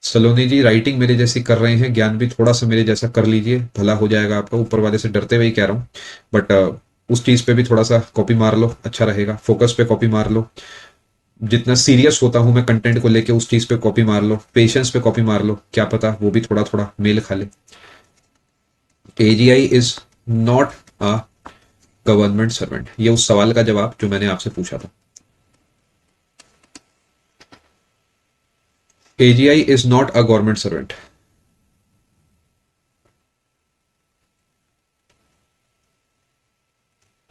सलोनी जी राइटिंग मेरे जैसी कर रहे हैं, ज्ञान भी थोड़ा सा मेरे जैसा कर लीजिए, भला हो जाएगा आपका, ऊपर वाले से डरते हुए ही कह रहा हूँ। बट उस चीज पे भी थोड़ा सा कॉपी मार लो, अच्छा रहेगा। फोकस पे कॉपी मार लो, जितना सीरियस होता हूं मैं कंटेंट को लेके, उस चीज पे कॉपी मार लो, पेशेंस पे कॉपी मार लो, क्या पता वो भी थोड़ा थोड़ा मेल खा ले। AGI is not a government servant, ये उस सवाल का जवाब जो मैंने आपसे पूछा था। AGI is not a government servant.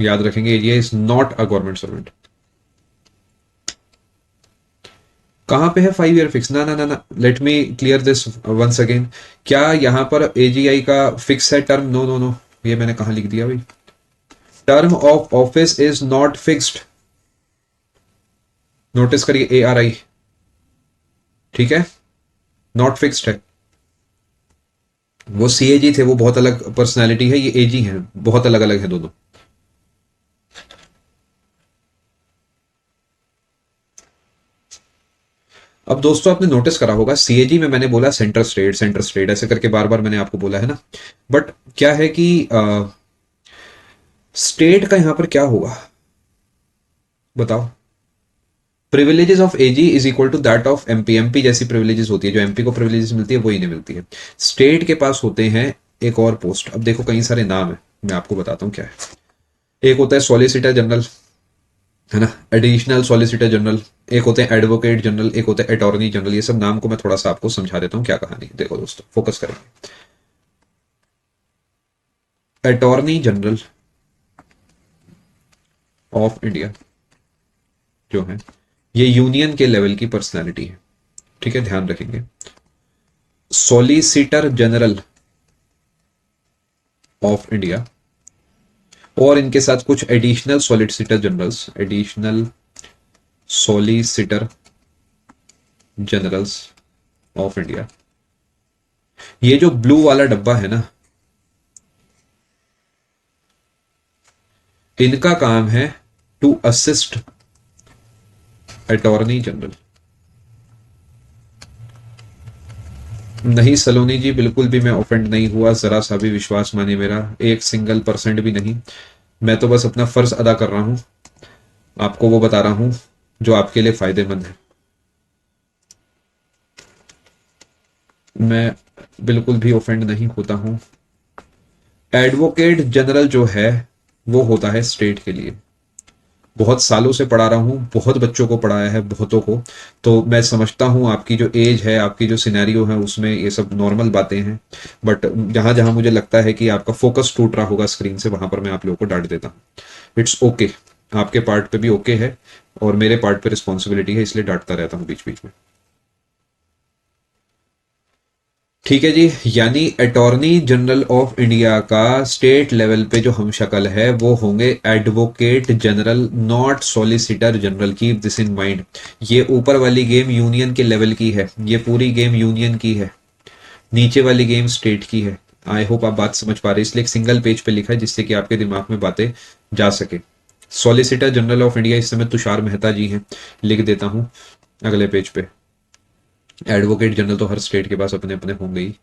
याद रखेंगे, AGI is not a government servant. कहां पे है 5 ईयर फिक्स? ना ना ना ना, let me clear this once again. क्या यहां पर एजीआई का फिक्स है टर्म? नो नो नो, ये मैंने कहां लिख दिया भाई? Term of office is not fixed. Notice करिए, ARI, ठीक है, नॉट फिक्स्ड है। वो सीएजी थे, वो बहुत अलग पर्सनैलिटी है, ये एजी हैं, बहुत अलग अलग है दोनों। अब दोस्तों आपने नोटिस करा होगा, सीएजी में मैंने बोला सेंटर स्टेट ऐसे करके बार बार मैंने आपको बोला है ना। बट क्या है कि स्टेट का यहां पर क्या होगा बताओ? Privileges of AG is equal to that of MP. MP जैसी प्रिविलेजेस होती है, जो एमपी को प्रिविलेजेस मिलती है वही नहीं मिलती है। स्टेट के पास होते हैं एक और पोस्ट। अब देखो कई सारे नाम है, मैं आपको बताता हूँ क्या है। एक होता है सॉलिसिटर जनरल, है ना, एडिशनल सॉलिसिटर जनरल। एक होते हैं एडवोकेट जनरल, एक होते हैं अटॉर्नी जनरल। ये सब नाम को मैं थोड़ा सा आपको समझा देता हूँ क्या कहानी है। देखो दोस्तों, फोकस करेंगे। अटॉर्नी जनरल ऑफ इंडिया जो है, ये यूनियन के लेवल की पर्सनैलिटी है, ठीक है, ध्यान रखेंगे। सॉलिसिटर जनरल ऑफ इंडिया और इनके साथ कुछ additional solicitor generals, additional solicitor generals of India. ये जो ब्लू वाला डब्बा है ना, इनका काम है टू असिस्ट अटॉर्नी जनरल। नहीं सलोनी जी, बिल्कुल भी मैं ऑफेंड नहीं हुआ, जरा सा भी विश्वास मानिए मेरा, 1% भी नहीं। मैं तो बस अपना फर्ज अदा कर रहा हूं, आपको वो बता रहा हूं जो आपके लिए फायदेमंद है। मैं बिल्कुल भी ऑफेंड नहीं होता हूं। एडवोकेट जनरल जो है वो होता है स्टेट के लिए। बहुत सालों से पढ़ा रहा हूँ, बहुत बच्चों को पढ़ाया है, बहुतों को। तो मैं समझता हूँ आपकी जो एज है, आपकी जो सिनेरियो है, उसमें ये सब नॉर्मल बातें हैं। बट जहां जहां मुझे लगता है कि आपका फोकस टूट रहा होगा स्क्रीन से, वहां पर मैं आप लोगों को डांट देता हूँ। इट्स ओके, आपके पार्ट पे भी ओके है, और मेरे पार्ट पे रिस्पॉन्सिबिलिटी है, इसलिए डांटता रहता हूँ बीच बीच में। ठीक है जी, यानी अटॉर्नी जनरल ऑफ इंडिया का स्टेट लेवल पे जो हम शक्ल है वो होंगे advocate general, not solicitor general. Keep this in mind. ये ऊपर वाली गेम यूनियन के लेवल की है, ये पूरी गेम यूनियन की है, नीचे वाली गेम स्टेट की है। आई होप आप बात समझ पा रहे हैं, इसलिए एक सिंगल पेज पे लिखा है जिससे कि आपके दिमाग में बातें जा सके। सॉलिसिटर जनरल ऑफ इंडिया इस समय तुषार मेहता जी हैं, लिख देता हूं अगले पेज पे। एडवोकेट जनरल तो हर स्टेट के पास अपने अपने होंगे ही।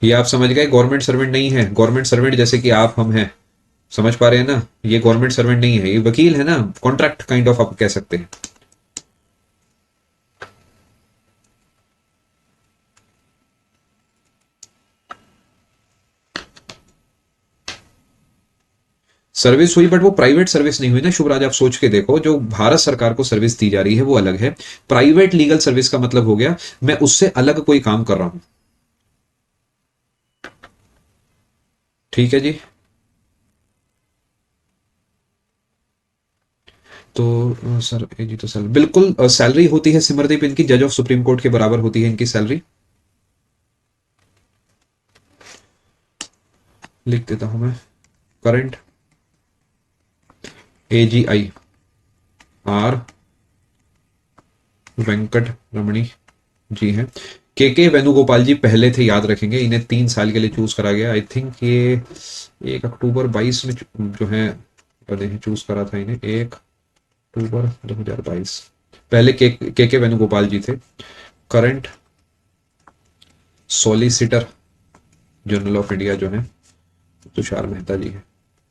ये आप समझ गए, गवर्नमेंट सर्वेंट नहीं है। गवर्नमेंट सर्वेंट जैसे कि आप हम हैं, समझ पा रहे हैं ना? ये गवर्नमेंट सर्वेंट नहीं है, ये वकील है ना, कॉन्ट्रैक्ट काइंड ऑफ आप कह सकते हैं। सर्विस हुई, बट वो प्राइवेट सर्विस नहीं हुई ना शुभराज। आप सोच के देखो, जो भारत सरकार को सर्विस दी जा रही है वो अलग है, प्राइवेट लीगल सर्विस का मतलब हो गया मैं उससे अलग कोई काम कर रहा हूं। ठीक है जी। तो सर एजी तो सर बिल्कुल सैलरी होती है सिमरदीप इनकी जज ऑफ सुप्रीम कोर्ट के बराबर होती है इनकी सैलरी। लिख देता हूं मैं। करंट एजीआई आर वेंकट रमणी जी हैं। के वेणुगोपाल जी पहले थे, याद रखेंगे, इन्हें 3 साल के लिए चूज करा गया। आई थिंक ये 1 अक्टूबर 22 में जो है चूज करा था इन्हें, 1 अक्टूबर 2022। पहले के वेणुगोपाल जी थे। Current solicitor general of India जो है तुषार मेहता जी है।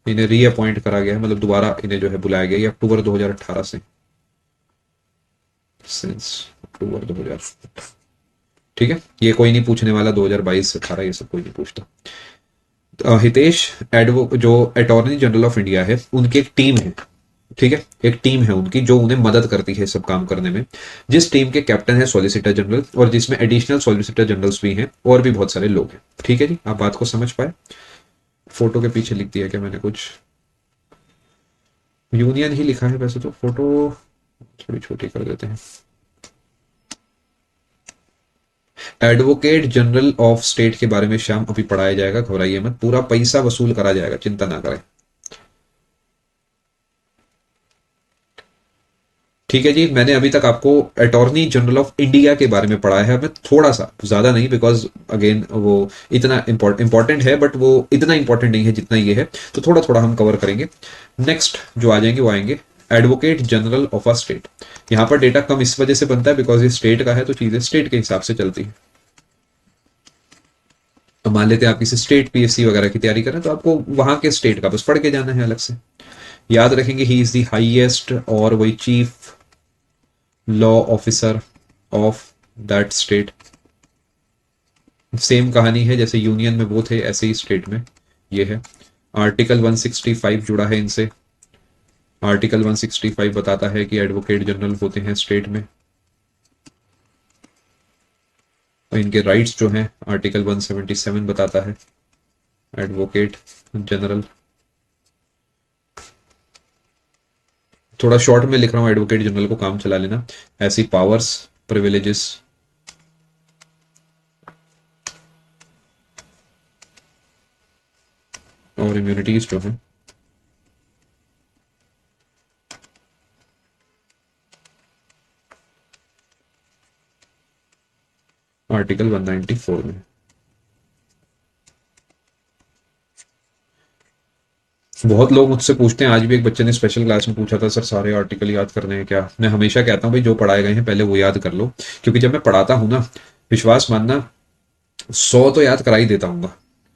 इन्हें रीअपॉइंट करा गया है, मतलब दोबारा इन्हें जो है बुलाया गया, ये अक्टूबर 2018 से, सिंस अक्टूबर 2018। ठीक है, ये कोई नहीं पूछने वाला 2022 से 18 ये सब कोई नहीं पूछता। हितेश एडवो जो अटॉर्नी जनरल ऑफ इंडिया है उनकी एक टीम है, ठीक है, एक टीम है उनकी जो उन्हें मदद करती है सब काम करने में, जिस टीम के कैप्टन है सॉलिसिटर जनरल, और जिसमें एडिशनल सॉलिसिटर जनरल्स भी हैं और भी बहुत सारे लोग हैं। ठीक है जी, आप बात को समझ पाए। फोटो के पीछे लिख दिया क्या मैंने कुछ, यूनियन ही लिखा है वैसे तो, फोटो थोड़ी छोटी कर देते हैं। एडवोकेट जनरल ऑफ स्टेट के बारे में शाम अभी पढ़ाया जाएगा, घबराइए मत, पूरा पैसा वसूल करा जाएगा, चिंता ना करें। ठीक है जी, मैंने अभी तक आपको अटॉर्नी जनरल ऑफ इंडिया के बारे में पढ़ाया है, मैं थोड़ा सा, ज्यादा नहीं, बिकॉज अगेन वो इतना इंपॉर्टेंट है, बट वो इतना इंपॉर्टेंट नहीं है जितना ये है, तो थोड़ा थोड़ा हम कवर करेंगे। नेक्स्ट जो आ जाएंगे वो आएंगे advocate general of a state. यहाँ पर डेटा कम इस वजह से बनता है बिकॉज ये स्टेट का है, तो चीजें स्टेट के हिसाब से चलती है। तो मान लेते हैं आप किसी स्टेट पीएससी वगैरह की तैयारी करें, तो आपको वहां के स्टेट का बस पढ़ के जाना है अलग से। याद रखेंगे ही इज द हाईएस्ट और वही chief law officer of that state. Same कहानी है, जैसे यूनियन में वो थे ऐसे ही स्टेट में ये है। आर्टिकल 165 जुड़ा है इनसे। आर्टिकल 165 बताता है कि एडवोकेट जनरल होते हैं स्टेट में, और इनके राइट्स जो हैं आर्टिकल 177 बताता है एडवोकेट जनरल। थोड़ा शॉर्ट में लिख रहा हूं, एडवोकेट जनरल को काम चला लेना। ऐसी पावर्स, प्रिविलेजेस, और इम्यूनिटीज जो हैं आर्टिकल 194 में। बहुत लोग मुझसे पूछते हैं, आज भी एक बच्चे ने स्पेशल क्लास में पूछा था, सर सारे आर्टिकल याद करने हैं क्या? मैं हमेशा कहता हूँ भाई जो पढ़ाए गए हैं पहले वो याद कर लो, क्योंकि जब मैं पढ़ाता हूँ ना, विश्वास मानना, 100 तो याद करा ही देता हूँ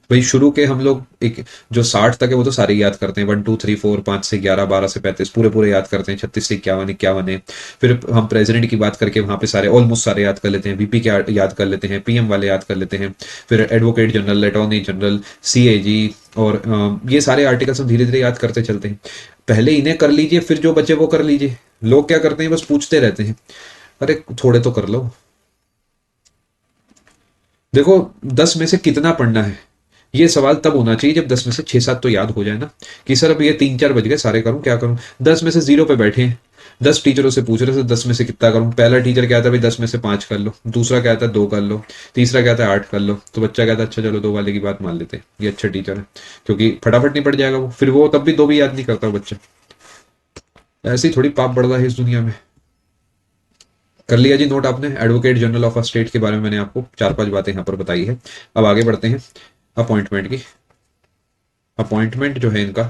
भाई। शुरू के हम लोग एक जो 60 तक है वो तो सारे याद करते हैं, 1 2 3 4 5 से 11 12 से 35 पूरे पूरे याद करते हैं, 36 से 51 51 है। फिर हम प्रेसिडेंट की बात करके वहां पे सारे ऑलमोस्ट सारे याद कर लेते हैं, वीपी के याद कर लेते हैं, पीएम वाले याद कर लेते हैं, फिर advocate general, attorney general, CAG, और ये सारे आर्टिकल्स हम धीरे धीरे याद करते चलते हैं। पहले इन्हें कर लीजिए, फिर जो बचे वो कर लीजिए। लोग क्या करते हैं, बस पूछते रहते हैं, अरे थोड़े तो कर लो। देखो 10 में से कितना पढ़ना है, ये सवाल तब होना चाहिए जब 10 में से 6 7 तो याद हो जाए ना, कि सर अब ये 3 4 बज गए, सारे करूं क्या करूं? 10 में से 0 पे बैठे हैं, 10 टीचरों से पूछ रहे थे 10 में से कितना करूं। पहला टीचर कहता है भाई 10 में से 5 कर लो, दूसरा कहता है 2 कर लो, तीसरा कहता है 8 कर लो, तो बच्चा कहता है अच्छा चलो 2 वाले की बात मान लेते हैं, ये अच्छा टीचर है, क्योंकि फटाफट नहीं पड़ जाएगा वो, फिर वो तब भी 2 भी याद नहीं करता वो बच्चा। ऐसे ही थोड़ी पाप बढ़ रहा है इस दुनिया में। कर लिया जी नोट आपने, advocate general of a state के बारे में मैंने आपको 4 5 बातें यहाँ पर बताई है। अब आगे बढ़ते हैं अपॉइंटमेंट की। अपॉइंटमेंट जो है इनका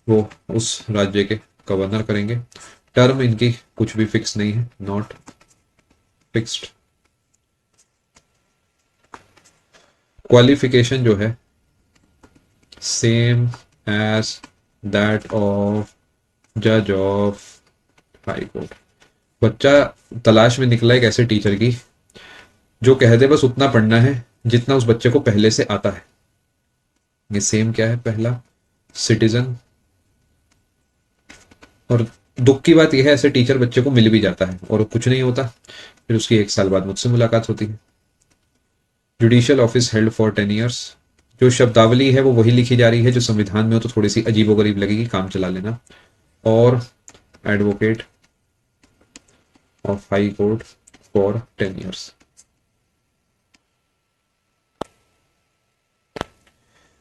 वो उस राज्य के गवर्नर करेंगे। टर्म इनकी कुछ भी फिक्स नहीं है, नॉट फिक्स्ड। क्वालिफिकेशन जो है सेम एज दैट ऑफ जज ऑफ हाई कोर्ट। बच्चा तलाश में निकला एक ऐसे टीचर की जो कह दे बस उतना पढ़ना है जितना उस बच्चे को पहले से आता है। ये सेम क्या है, पहला सिटीजन। और दुख की बात यह है ऐसे टीचर बच्चे को मिल भी जाता है और कुछ नहीं होता, फिर उसकी 1 साल बाद मुझसे मुलाकात होती है। Judicial office held for 10 years। जो शब्दावली है वो वही लिखी जा रही है जो संविधान में हो, तो थोड़ी सी अजीबोगरीब लगेगी, काम चला लेना। और advocate of high court for 10 years।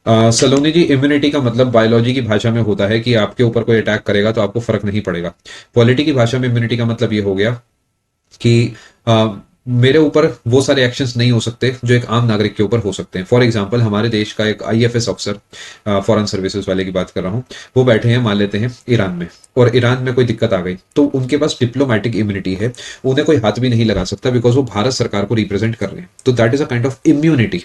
Saloni ji, immunity का मतलब बायोलॉजी की भाषा में होता है कि आपके ऊपर कोई अटैक करेगा तो आपको फर्क नहीं पड़ेगा। पॉलिटी की भाषा में इम्यूनिटी का मतलब ये हो गया कि आ, मेरे ऊपर वो सारे एक्शंस नहीं हो सकते जो एक आम नागरिक के ऊपर हो सकते हैं। फॉर एग्जांपल, हमारे देश का एक आईएफएस ऑफिसर, फॉरेन सर्विसेज वाले की बात कर रहा हूँ, वो बैठे हैं मान लेते हैं ईरान में, और ईरान में कोई दिक्कत आ गई तो उनके पास डिप्लोमेटिक इम्यूनिटी है, उन्हें कोई हाथ भी नहीं लगा सकता बिकॉज वो भारत सरकार को रिप्रेजेंट कर रहे हैं, तो that is a kind of immunity.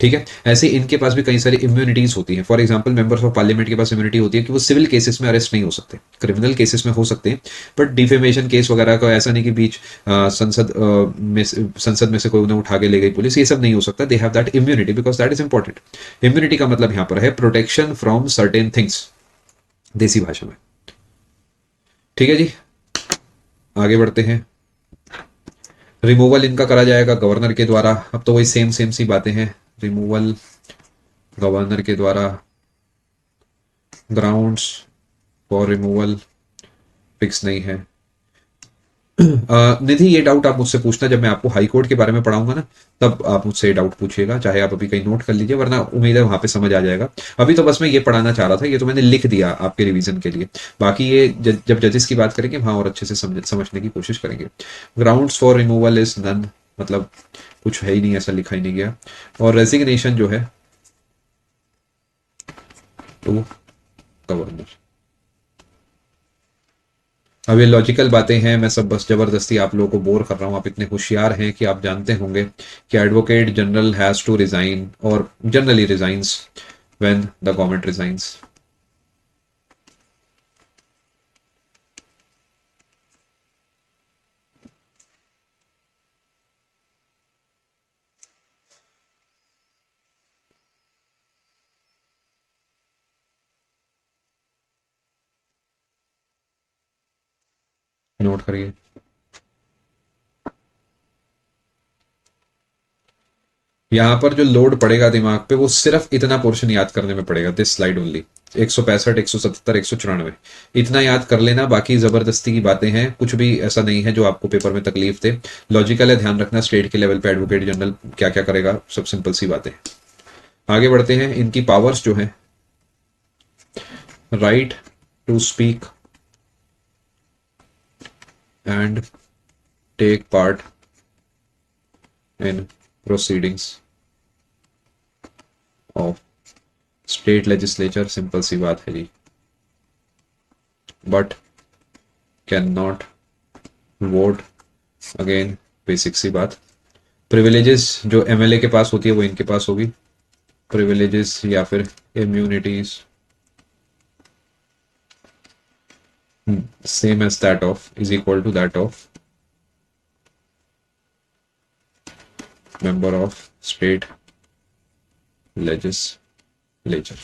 ठीक है, ऐसे इनके पास भी कई सारी इम्यूनिटीज होती हैं। For example, members of parliament के पास इम्यूनिटी होती है कि वो सिविल केसेस में अरेस्ट नहीं हो सकते, क्रिमिनल केसेस में हो सकते हैं, बट डिफेमेशन केस वगैरह का ऐसा नहीं कि बीच संसद में से कोई उन्हें उठा के ले गई पुलिस, ये सब नहीं हो सकता। They have that immunity because that is important. Immunity का मतलब यहाँ पर है प्रोटेक्शन फ्रॉम सर्टेन थिंग्स, देसी भाषा में। ठीक है जी, आगे बढ़ते हैं। रिमूवल इनका करा जाएगा गवर्नर के द्वारा। अब तो वही सेम सेम सी बातें हैं। रिमूवल गवर्नर के द्वारा, ग्राउंड्स फॉर रिमूवल फिक्स नहीं है। निधि, ये डाउट आप मुझसे पूछना जब मैं आपको हाई कोर्ट के बारे में पढ़ाऊंगा ना, तब आप मुझसे ये डाउट पूछिएगा, चाहे आप अभी कहीं नोट कर लीजिए, वरना उम्मीद है वहां पे समझ आ जाएगा। अभी तो बस मैं ये पढ़ाना चाह रहा था, ये तो मैंने लिख दिया आपके रिवीजन के लिए। बाकी ये जब जजेस की बात करेंगे वहां और अच्छे से समझने की कोशिश करेंगे। Grounds for removal is none, मतलब कुछ है ही नहीं, ऐसा लिखा ही नहीं गया। और रेजिग्नेशन जो है टू गवर्नर। अब ये लॉजिकल बातें हैं, मैं सब बस जबरदस्ती आप लोगों को बोर कर रहा हूँ। आप इतने होशियार हैं कि आप जानते होंगे कि advocate general has to resign और generally resigns when the government resigns. Note करिए। यहाँ पर जो लोड पड़ेगा दिमाग पे, वो सिर्फ इतना पोर्शन याद करने में पड़ेगा, दिस स्लाइड ओनली। 165, 177, 194, इतना याद कर लेना। बाकी जबरदस्ती की बातें हैं, कुछ भी ऐसा नहीं है जो आपको पेपर में तकलीफ दे। लॉजिकल है, ध्यान रखना। स्टेट के लेवल पे एडवोकेट जनरल क्या क्या करेगा, सब सिंपल सी बातें। आगे बढ़ते हैं। इनकी पावर्स जो है, right to speak and take part in proceedings of state legislature, simple सी बात है जी। But can not vote, again basic सी बात। प्रिविलेजेस जो एमएलए के पास होती है वो इनके पास होगी, प्रिविलेजेस या फिर immunities same as that of, is equal to that of member of state legislature.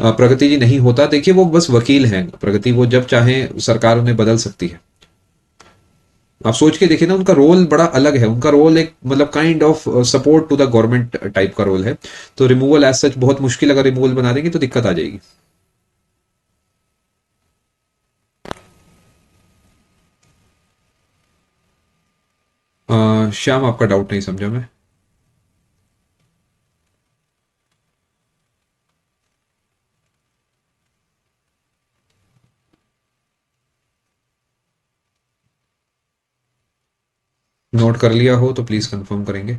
Pragati ji नहीं होता, देखिए वो बस वकील हैं प्रगति, वो जब चाहे सरकार उन्हें बदल सकती है। आप सोच के देखिए ना, उनका रोल बड़ा अलग है। उनका रोल एक मतलब kind of support to the government type का रोल है। तो रिमूवल एज सच बहुत मुश्किल, अगर रिमूवल बना देंगे तो दिक्कत आ जाएगी। श्याम, आपका डाउट नहीं समझा मैं। नोट कर लिया हो तो प्लीज कंफर्म करेंगे।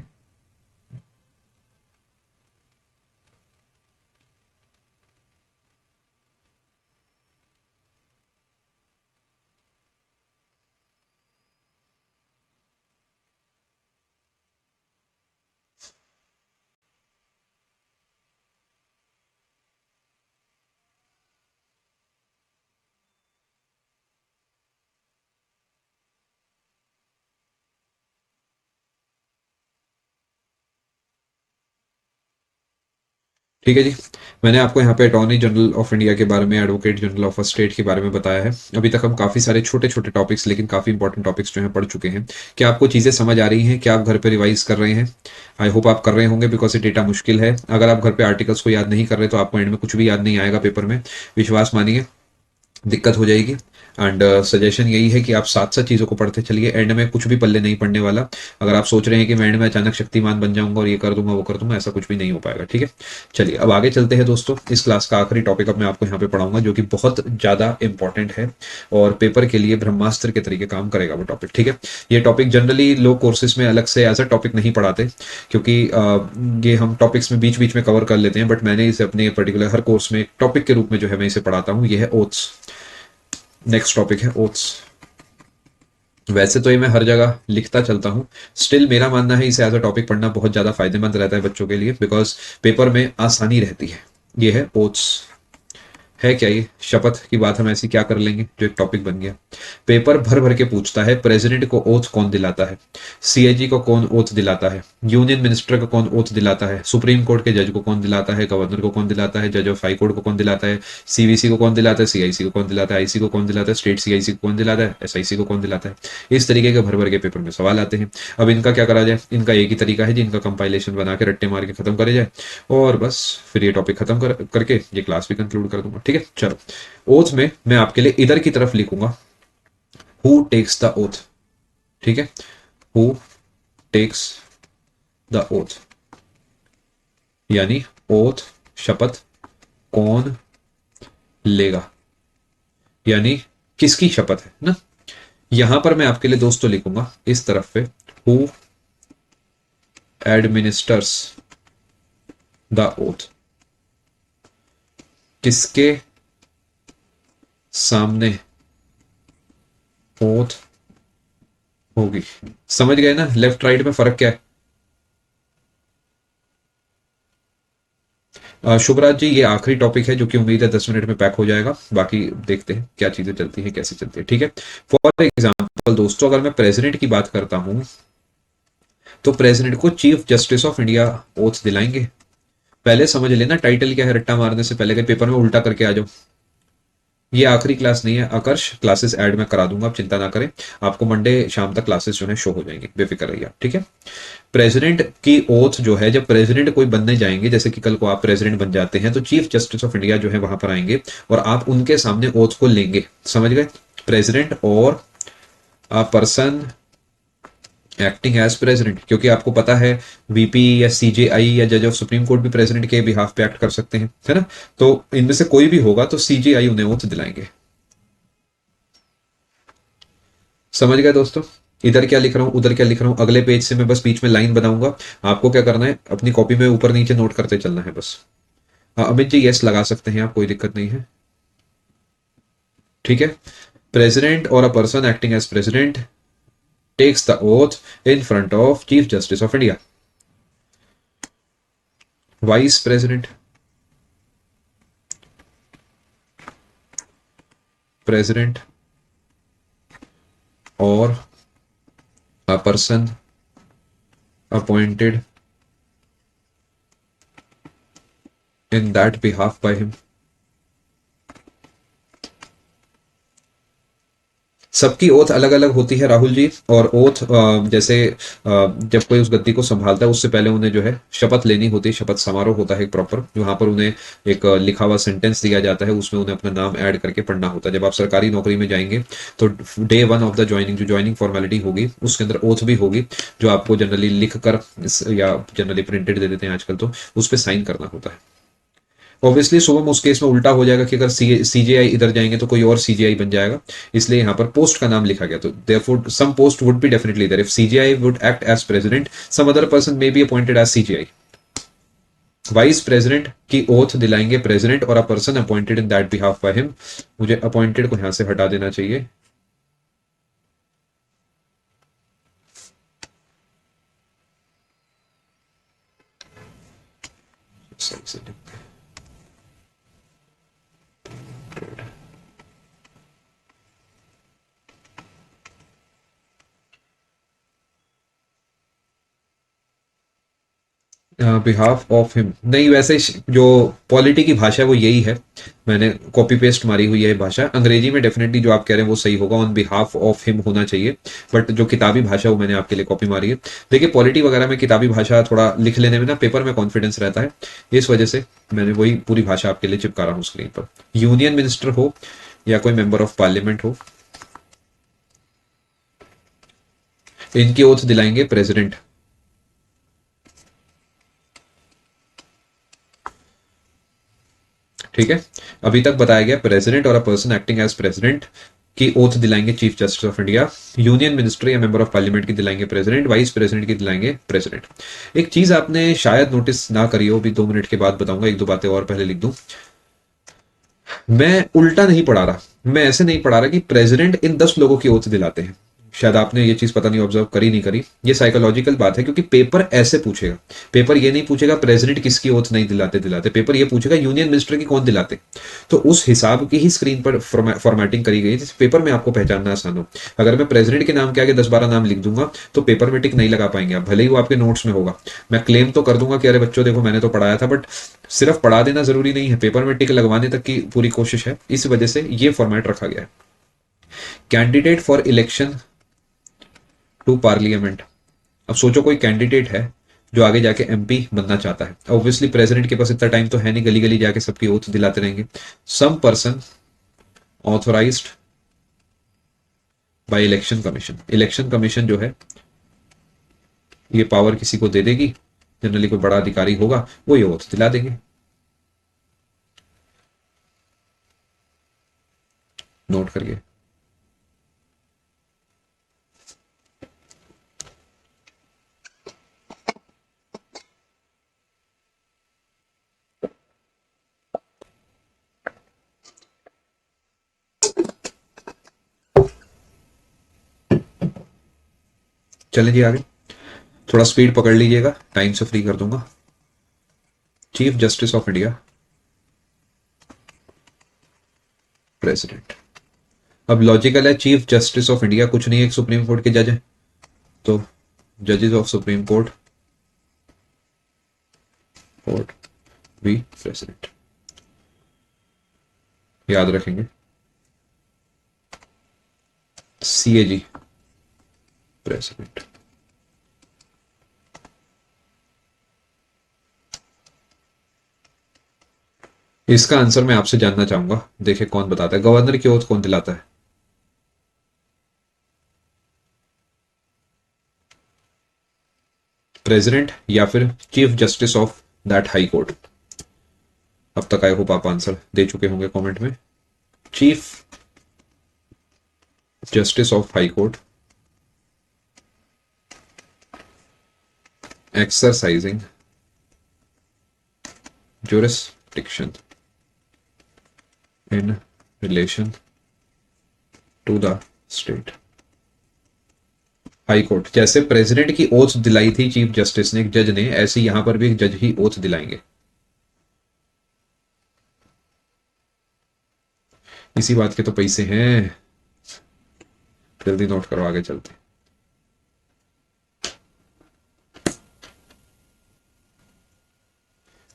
ठीक है जी। मैंने आपको यहाँ पे अटॉर्नी जनरल ऑफ इंडिया के बारे में, advocate general of a state के बारे में बताया है। अभी तक हम काफ़ी सारे छोटे छोटे टॉपिक्स, लेकिन काफ़ी इंपॉर्टेंट टॉपिक्स जो हैं पढ़ चुके हैं। क्या आपको चीज़ें समझ आ रही हैं? क्या आप घर पे रिवाइज कर रहे हैं? आई होप आप कर रहे होंगे, बिकॉज ये डेटा मुश्किल है। अगर आप घर पे आर्टिकल्स को याद नहीं कर रहे तो आपको एंड में कुछ भी याद नहीं आएगा पेपर में, विश्वास मानिए, दिक्कत हो जाएगी। एंड सजेशन यही है कि आप साथ साथ चीज़ों को पढ़ते चलिए, एंड में कुछ भी पल्ले नहीं पड़ने वाला। अगर आप सोच रहे हैं कि मैं एंड में अचानक शक्तिमान बन जाऊंगा और ये कर दूंगा वो कर दूंगा, ऐसा कुछ भी नहीं हो पाएगा। ठीक है, चलिए अब आगे चलते हैं दोस्तों। इस क्लास का आखिरी टॉपिक अब मैं आपको यहाँ पे पढ़ाऊंगा, जो कि बहुत ज़्यादा इंपॉर्टेंट है और पेपर के लिए ब्रह्मास्त्र के तरीके काम करेगा वो टॉपिक। ठीक है, ये टॉपिक जनरली लो कोर्सेज में अलग से एज अ टॉपिक नहीं पढ़ाते, क्योंकि ये हम टॉपिक्स में बीच बीच में कवर कर लेते हैं, बट मैंने इसे अपने पर्टिकुलर हर कोर्स में एक टॉपिक के रूप में जो है मैं इसे पढ़ाता हूँ। ये है ओथ्स। नेक्स्ट टॉपिक है ओथ्स। वैसे तो ये मैं हर जगह लिखता चलता हूँ, स्टिल मेरा मानना है इसे एज अ टॉपिक पढ़ना बहुत ज़्यादा फायदेमंद रहता है बच्चों के लिए, बिकॉज पेपर में आसानी रहती है। ये है ओथ्स। है क्या ये शपथ की बात? हम ऐसी क्या कर लेंगे जो एक टॉपिक बन गया। पेपर भर भर के पूछता है, प्रेसिडेंट को ओथ कौन दिलाता है, सीएजी को कौन ओथ दिलाता है, यूनियन मिनिस्टर को कौन ओथ दिलाता है, सुप्रीम कोर्ट के जज को कौन दिलाता है, गवर्नर को कौन दिलाता है, जज ऑफ हाई कोर्ट को कौन दिलाता है, सीवीसी को कौन दिलाता है, सीआईसी को कौन दिलाता है, आईसी को कौन दिलाता है, स्टेट सीआईसी को कौन दिलाता है, एसआईसी को कौन दिलाता है। इस तरीके के भर भर के पेपर में सवाल आते हैं। अब इनका क्या करा जाए? इनका एक ही तरीका है जिनका कंपाइलेशन बना के रट्टे मार के खत्म करे जाए, और बस फिर ये टॉपिक खत्म करके ये क्लास भी कंक्लूड कर दूंगा। ठीक है, चलो। ओथ में मैं आपके लिए इधर की तरफ लिखूंगा हु टेक्स द ओथ। ठीक है, हु टेक्स द ओथ, यानी ओथ, शपथ, कौन लेगा, यानी किसकी शपथ है ना। यहां पर मैं आपके लिए दोस्तों लिखूंगा इस तरफ पे, हु एडमिनिस्टर्स द ओथ, किसके सामने ओथ होगी। समझ गए ना लेफ्ट राइट में फर्क क्या है? शुभराज जी, ये आखिरी टॉपिक है जो कि उम्मीद है 10 मिनट में पैक हो जाएगा। बाकी देखते हैं क्या चीजें चलती हैं, कैसे चलती है। ठीक है, फॉर एग्जाम्पल दोस्तों, अगर मैं प्रेसिडेंट की बात करता हूं तो प्रेसिडेंट को chief justice of India oath दिलाएंगे। पहले समझ लेना टाइटल क्या है, रट्टा मारने से पहले के पेपर में उल्टा करके आ जाओ। ये आखिरी क्लास नहीं है आकर्ष, क्लासेस ऐड में करा दूंगा, आप चिंता ना करें। आपको मंडे शाम तक क्लासेस जो है शो हो जाएंगी, बेफिक्र रहिए आप। ठीक है, प्रेसिडेंट की ओथ जो है, जब प्रेसिडेंट कोई बनने जाएंगे, जैसे कि कल को आप प्रेसिडेंट बन जाते हैं, तो चीफ जस्टिस ऑफ इंडिया जो है वहां पर आएंगे और आप उनके सामने ओथ को लेंगे। समझ गए? प्रेसिडेंट और a person acting as president, क्योंकि आपको पता है वीपी या सीजेआई या जज ऑफ सुप्रीम कोर्ट भी प्रेसिडेंट के बिहाफ पे एक्ट कर सकते हैं, है ना। तो इनमें से कोई भी होगा तो सीजेआई उन्हें ओथ दिलाएंगे। समझ गए दोस्तों? इधर क्या लिख रहा हूँ, उधर क्या लिख रहा हूँ, अगले पेज से मैं बस बीच में लाइन बनाऊंगा। आपको क्या करना है, अपनी कॉपी में ऊपर नीचे नोट करते चलना है बस। हाँ अमित जी, यस लगा सकते हैं आप, कोई दिक्कत नहीं है। ठीक है, प्रेसिडेंट और a person acting as president takes the oath in front of chief justice of India. Vice president, president और a person appointed in that behalf by him. सबकी ओथ अलग अलग होती है राहुल जी, और ओथ जैसे जब कोई उस गद्दी को संभालता है उससे पहले उन्हें जो है शपथ लेनी होती है। शपथ समारोह होता है एक प्रॉपर, जहाँ पर उन्हें एक लिखा हुआ सेंटेंस दिया जाता है, उसमें उन्हें अपना नाम ऐड करके पढ़ना होता है। जब आप सरकारी नौकरी में जाएंगे तो day one of the joining, जो ज्वाइनिंग फॉर्मेलिटी होगी उसके अंदर ओथ भी होगी, जो आपको जनरली लिख कर या जनरली प्रिंटेड दे देते हैं आजकल, तो उस पर साइन करना होता है। ऑब्वियसली शुभम उस केस में उल्टा हो जाएगा कि अगर सीजेआई इधर जाएंगे तो कोई और सीजेआई बन जाएगा, इसलिए यहाँ पर पोस्ट का नाम लिखा गया। तो therefore some post would be definitely there if CJI would act as president, some other person may be appointed as CJI. Vice president की ओथ दिलाएंगे प्रेसिडेंट और a person appointed in that behalf by him. मुझे appointed को यहां से हटा देना चाहिए। सही से बिहाफ ऑफ हिम नहीं, वैसे जो पॉलिटी की भाषा है वो यही है, मैंने कॉपी पेस्ट मारी हुई है भाषा। अंग्रेजी में डेफिनेटली जो आप कह रहे हैं वो सही होगा, ऑन बिहाफ ऑफ हिम होना चाहिए, बट जो किताबी भाषा वो मैंने आपके लिए कॉपी मारी है। देखिए पॉलिटी वगैरह में किताबी भाषा थोड़ा लिख लेने में ना पेपर में कॉन्फिडेंस रहता है, इस वजह से मैंने वही पूरी भाषा आपके लिए चिपका रहा हूँ स्क्रीन पर। यूनियन मिनिस्टर हो या कोई मेंबर ऑफ पार्लियामेंट हो, इनकी ओथ दिलाएंगे प्रेसिडेंट। ठीक है, अभी तक बताया गया प्रेसिडेंट और a person acting as president की ओथ दिलाएंगे Chief justice of India. Union minister या मेंबर ऑफ पार्लियामेंट की दिलाएंगे प्रेसिडेंट, वाइस प्रेसिडेंट की दिलाएंगे प्रेसिडेंट। एक चीज आपने शायद नोटिस ना करी हो, भी 2 मिनट के बाद बताऊंगा, एक दो बातें और पहले लिख दूं। मैं उल्टा नहीं पढ़ा रहा, मैं ऐसे नहीं पढ़ा रहा कि प्रेसिडेंट इन 10 लोगों की ओथ दिलाते हैं। शायद आपने ये चीज पता नहीं ऑब्जर्व करी नहीं करी, ये साइकोलॉजिकल बात है, क्योंकि पेपर ऐसे पूछेगा। पेपर ये नहीं पूछेगा प्रेसिडेंट किसकी ओथ नहीं दिलाते दिलाते, पेपर ये पूछेगा यूनियन मिनिस्टर की कौन दिलाते। तो उस हिसाब की ही स्क्रीन पर फॉर्मेटिंग करी गई जिस पेपर में आपको पहचानना आसान हो। अगर मैं प्रेसिडेंट के नाम के आगे 10-12 नाम लिख दूंगा तो पेपर में टिक नहीं लगा पाएंगे आप, भले ही वो आपके नोट्स में होगा। मैं क्लेम तो कर दूंगा कि अरे बच्चों देखो मैंने तो पढ़ाया था, बट सिर्फ पढ़ा देना जरूरी नहीं है, पेपर में टिक लगवाने तक की पूरी कोशिश है, इस वजह से ये फॉर्मेट रखा गया है। Candidate for election to parliament. अब सोचो कोई कैंडिडेट है जो आगे जाके एमपी बनना चाहता है, ऑब्वियसली प्रेसिडेंट के पास इतना टाइम तो है नहीं गली गली जाके सबकी ओथ दिलाते रहेंगे। Some person authorised by election commission, election commission जो है ये पावर किसी को दे देगी, जनरली कोई बड़ा अधिकारी होगा वो ये ओथ दिला देंगे। नोट करिए। चले जी आगे, थोड़ा स्पीड पकड़ लीजिएगा, टाइम से फ्री कर दूंगा। Chief justice of India president. अब लॉजिकल है, चीफ जस्टिस ऑफ इंडिया कुछ नहीं, एक सुप्रीम कोर्ट के जज है, तो जजेस ऑफ सुप्रीम कोर्ट कोर्ट भी प्रेसिडेंट, याद रखेंगे। CAG president. इसका आंसर मैं आपसे जानना चाहूंगा, देखिए कौन बताता है। गवर्नर की ओथ कौन दिलाता है? प्रेसिडेंट या फिर chief justice of that high court? अब तक आई होप आप आंसर दे चुके होंगे कमेंट में। Chief justice of high court exercising jurisdiction in relation to the state। High court, जैसे प्रेसिडेंट की ओथ दिलाई थी चीफ जस्टिस ने एक जज ने, ऐसे यहां पर भी एक जज ही ओथ दिलाएंगे। इसी बात के तो पैसे हैं, जल्दी नोट करो आगे चलते।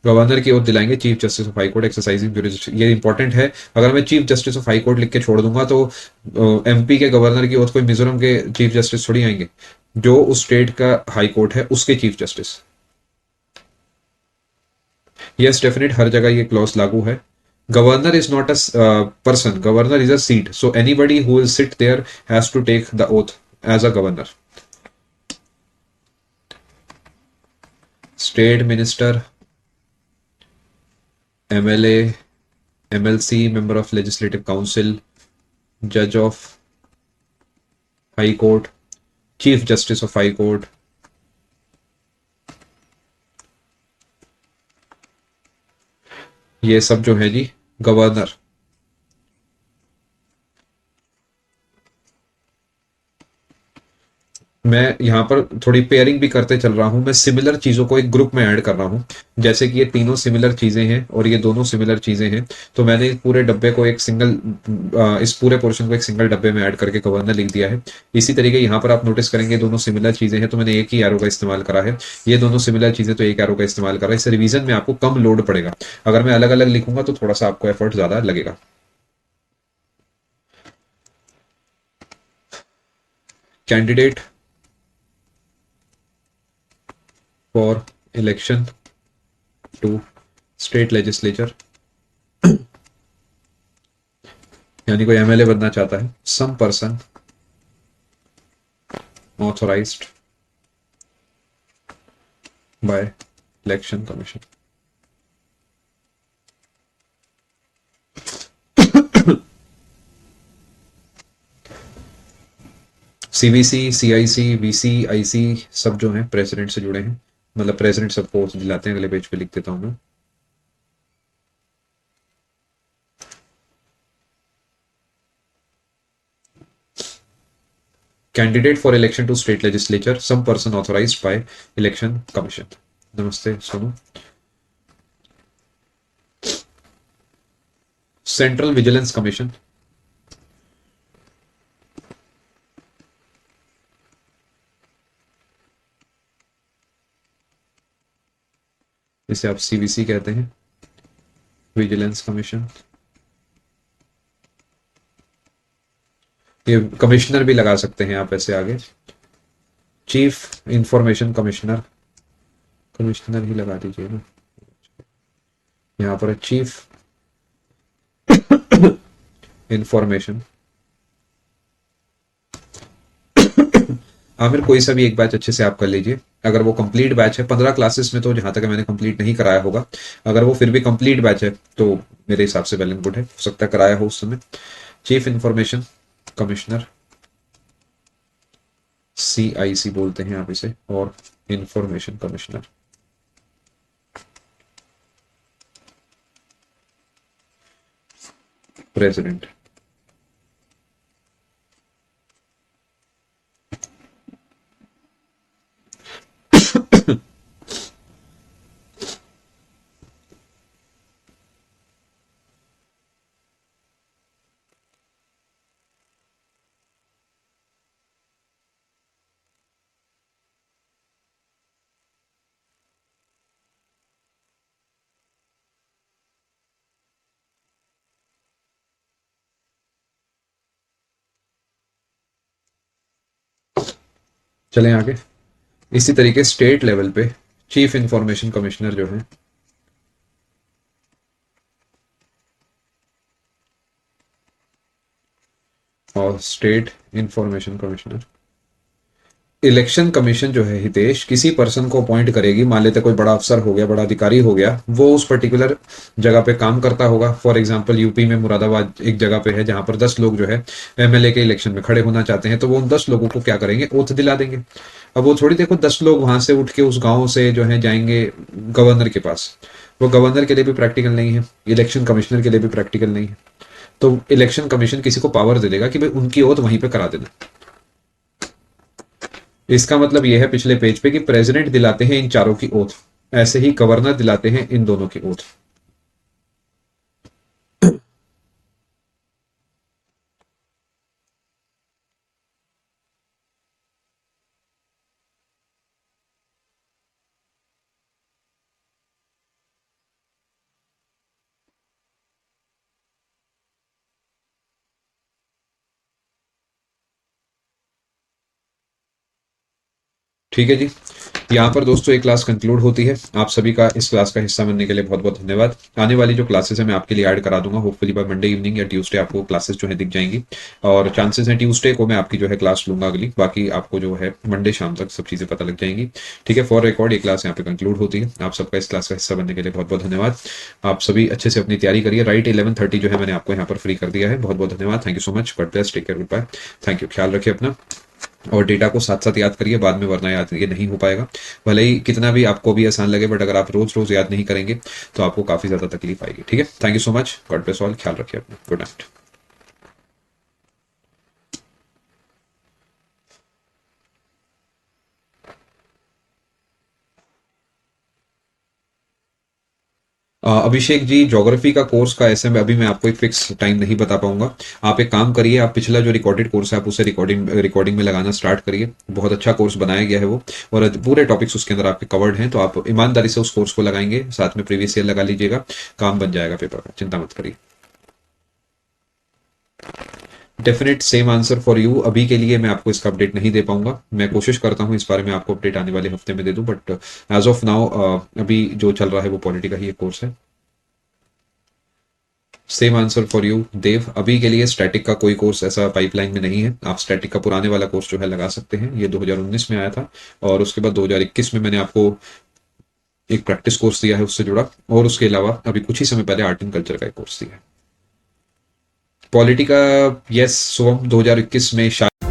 गवर्नर की ओथ दिलाएंगे Chief justice of high court exercising jurisdiction, ये इंपॉर्टेंट है। अगर मैं chief justice of high court लिख के छोड़ दूंगा तो एमपी के गवर्नर की ओथ कोई मिजोरम के चीफ जस्टिस थोड़ी आएंगे, जो उस स्टेट का हाई कोर्ट है उसके चीफ जस्टिस। यस डेफिनेट, हर जगह ये क्लॉज लागू है। Governor is not a person, governor is a seat, so anybody who will sit there has to take the oath as a governor. State minister, MLA, MLC, member of legislative council, जज of high court, chief justice of high court, ये सब जो है जी governor. मैं यहाँ पर थोड़ी pairing भी करते चल रहा हूँ, मैं सिमिलर चीज़ों को एक ग्रुप में ऐड कर रहा हूँ। जैसे कि ये तीनों सिमिलर चीज़ें हैं और ये दोनों सिमिलर चीज़ें हैं, तो मैंने इस पूरे डब्बे को एक सिंगल इस पूरे पोर्शन को एक सिंगल डब्बे में ऐड करके गवर्नर लिख दिया है। इसी तरीके यहाँ पर आप नोटिस करेंगे दोनों सिमिलर चीज़ें हैं, तो मैंने एक ही एरो का इस्तेमाल करा है। ये दोनों सिमिलर चीज़ें तो एक एरो का इस्तेमाल करा है। इस रिवीजन में आपको कम लोड पड़ेगा। अगर मैं अलग अलग लिखूंगा तो थोड़ा सा आपको एफर्ट ज़्यादा लगेगा। Candidate for election to state legislature, यानी कोई एमएलए बनना चाहता है, some person authorised by election commission. CVC, CIC, VC, IC सब जो हैं प्रेसिडेंट से जुड़े हैं, मतलब प्रेसिडेंट सबको दिलाते हैं। अगले पेज पे लिख देता हूं मैं। Candidate for election to state legislature, some person authorised by election commission. नमस्ते सोनू। सेंट्रल विजिलेंस कमीशन, इसे आप सीवीसी कहते हैं, विजिलेंस कमीशन। ये कमिश्नर भी लगा सकते हैं आप ऐसे आगे, चीफ इंफॉर्मेशन कमिश्नर, कमिश्नर ही लगा दीजिए ना। यहाँ पर चीफ इंफॉर्मेशन। आमिर कोई सा भी एक बैच अच्छे से आप कर लीजिए। अगर वो कंप्लीट बैच है 15 क्लासेस में, तो जहां तक मैंने कंप्लीट नहीं कराया होगा, अगर वो फिर भी कंप्लीट बैच है तो मेरे हिसाब से वेल एंड गुड है, हो सकता है कराया हो उस समय। चीफ इंफॉर्मेशन कमिश्नर, सीआईसी बोलते हैं आप इसे, और इंफॉर्मेशन कमिश्नर। प्रेसिडेंट। चलें आगे। इसी तरीके स्टेट लेवल पे चीफ इंफॉर्मेशन कमिश्नर जो है, और state information commissioner. Election commission जो है हितेश, किसी पर्सन को अपॉइंट करेगी, मान लेते कोई बड़ा अफसर हो गया, बड़ा अधिकारी हो गया, वो उस पर्टिकुलर जगह पे काम करता होगा। फॉर एग्जांपल यूपी में मुरादाबाद एक जगह पे है जहां पर 10 लोग जो है एमएलए के इलेक्शन में खड़े होना चाहते हैं, तो वो उन 10 लोगों को क्या करेंगे, ओथ दिला देंगे। अब वो थोड़ी देखो 10 लोग वहां से उठ के उस गाँव से जो है जाएंगे गवर्नर के पास। वो गवर्नर के लिए भी प्रैक्टिकल नहीं है, इलेक्शन कमिश्नर के लिए भी प्रैक्टिकल नहीं है। तो इलेक्शन कमीशन किसी को पावर दे देगा कि भाई उनकी ओथ वहीं पे करा देना। इसका मतलब यह है पिछले पेज पे कि प्रेसिडेंट दिलाते हैं इन चारों की ओथ, ऐसे ही गवर्नर दिलाते हैं इन दोनों की ओथ। ठीक है जी। यहाँ पर दोस्तों एक क्लास कंक्लूड होती है। आप सभी का इस क्लास का हिस्सा बनने के लिए बहुत बहुत धन्यवाद। आने वाली जो क्लासेस है मैं आपके लिए ऐड करा दूंगा, होपफुली बाय मंडे इवनिंग या ट्यूसडे आपको क्लासेस जो है दिख जाएंगी। और चांसेस हैं ट्यूसडे को मैं आपकी जो है क्लास लूंगा अगली, बाकी आपको जो है मंडे शाम तक सब चीज़ें पता लग जाएंगी। ठीक है, फॉर रिकॉर्ड ये क्लास यहाँ पे कंक्लूड होती है। आप सबका इस क्लास का हिस्सा बनने के लिए बहुत बहुत धन्यवाद। आप सभी अच्छे से अपनी तैयारी करिए। राइट 11:30 जो है मैंने आपको यहाँ पर फ्री कर दिया है। बहुत बहुत धन्यवाद। Thank you so much. God bless, take care, goodbye. Thank you. ख्याल रखिए अपना, और डेटा को साथ साथ याद करिए बाद में, वरना याद ये नहीं हो पाएगा। भले ही कितना भी आपको भी आसान लगे, बट अगर आप रोज रोज याद नहीं करेंगे तो आपको काफी ज्यादा तकलीफ आएगी। ठीक है, thank you so much. God bless all. ख्याल रखिए अपना। Good night. Abhishek ji, geography का कोर्स का ऐसे में अभी मैं आपको एक फिक्स टाइम नहीं बता पाऊंगा। आप एक काम करिए, आप पिछला जो रिकॉर्डेड कोर्स है आप उसे रिकॉर्डिंग में लगाना स्टार्ट करिए। बहुत अच्छा कोर्स बनाया गया है वो, और पूरे टॉपिक्स उसके अंदर आपके कवर्ड हैं, तो आप ईमानदारी से उस कोर्स को लगाएंगे, साथ में प्रीवियस ईयर लगा लीजिएगा, काम बन जाएगा पेपर का, चिंता मत करिए। Definite same answer for you. अभी के लिए मैं आपको इसका अपडेट नहीं दे पाऊंगा, मैं कोशिश करता हूँ इस बारे में आपको अपडेट आने वाले हफ्ते में दे दूं, बट एज ऑफ नाउ अभी जो चल रहा है वो पॉलिटी का ही एक कोर्स है। सेम आंसर फॉर यू देव। अभी के लिए स्टैटिक का कोई कोर्स ऐसा पाइपलाइन में नहीं है। आप स्टैटिक का पुराने वाला कोर्स जो है लगा सकते हैं, ये 2019 में आया था, और उसके बाद 2021 में मैंने आपको एक प्रैक्टिस कोर्स दिया है उससे जुड़ा, और उसके अलावा अभी कुछ ही समय पहले आर्ट एंड कल्चर का एक कोर्स दिया है। पॉलिटी का, यस शुभम, 2021 में शायद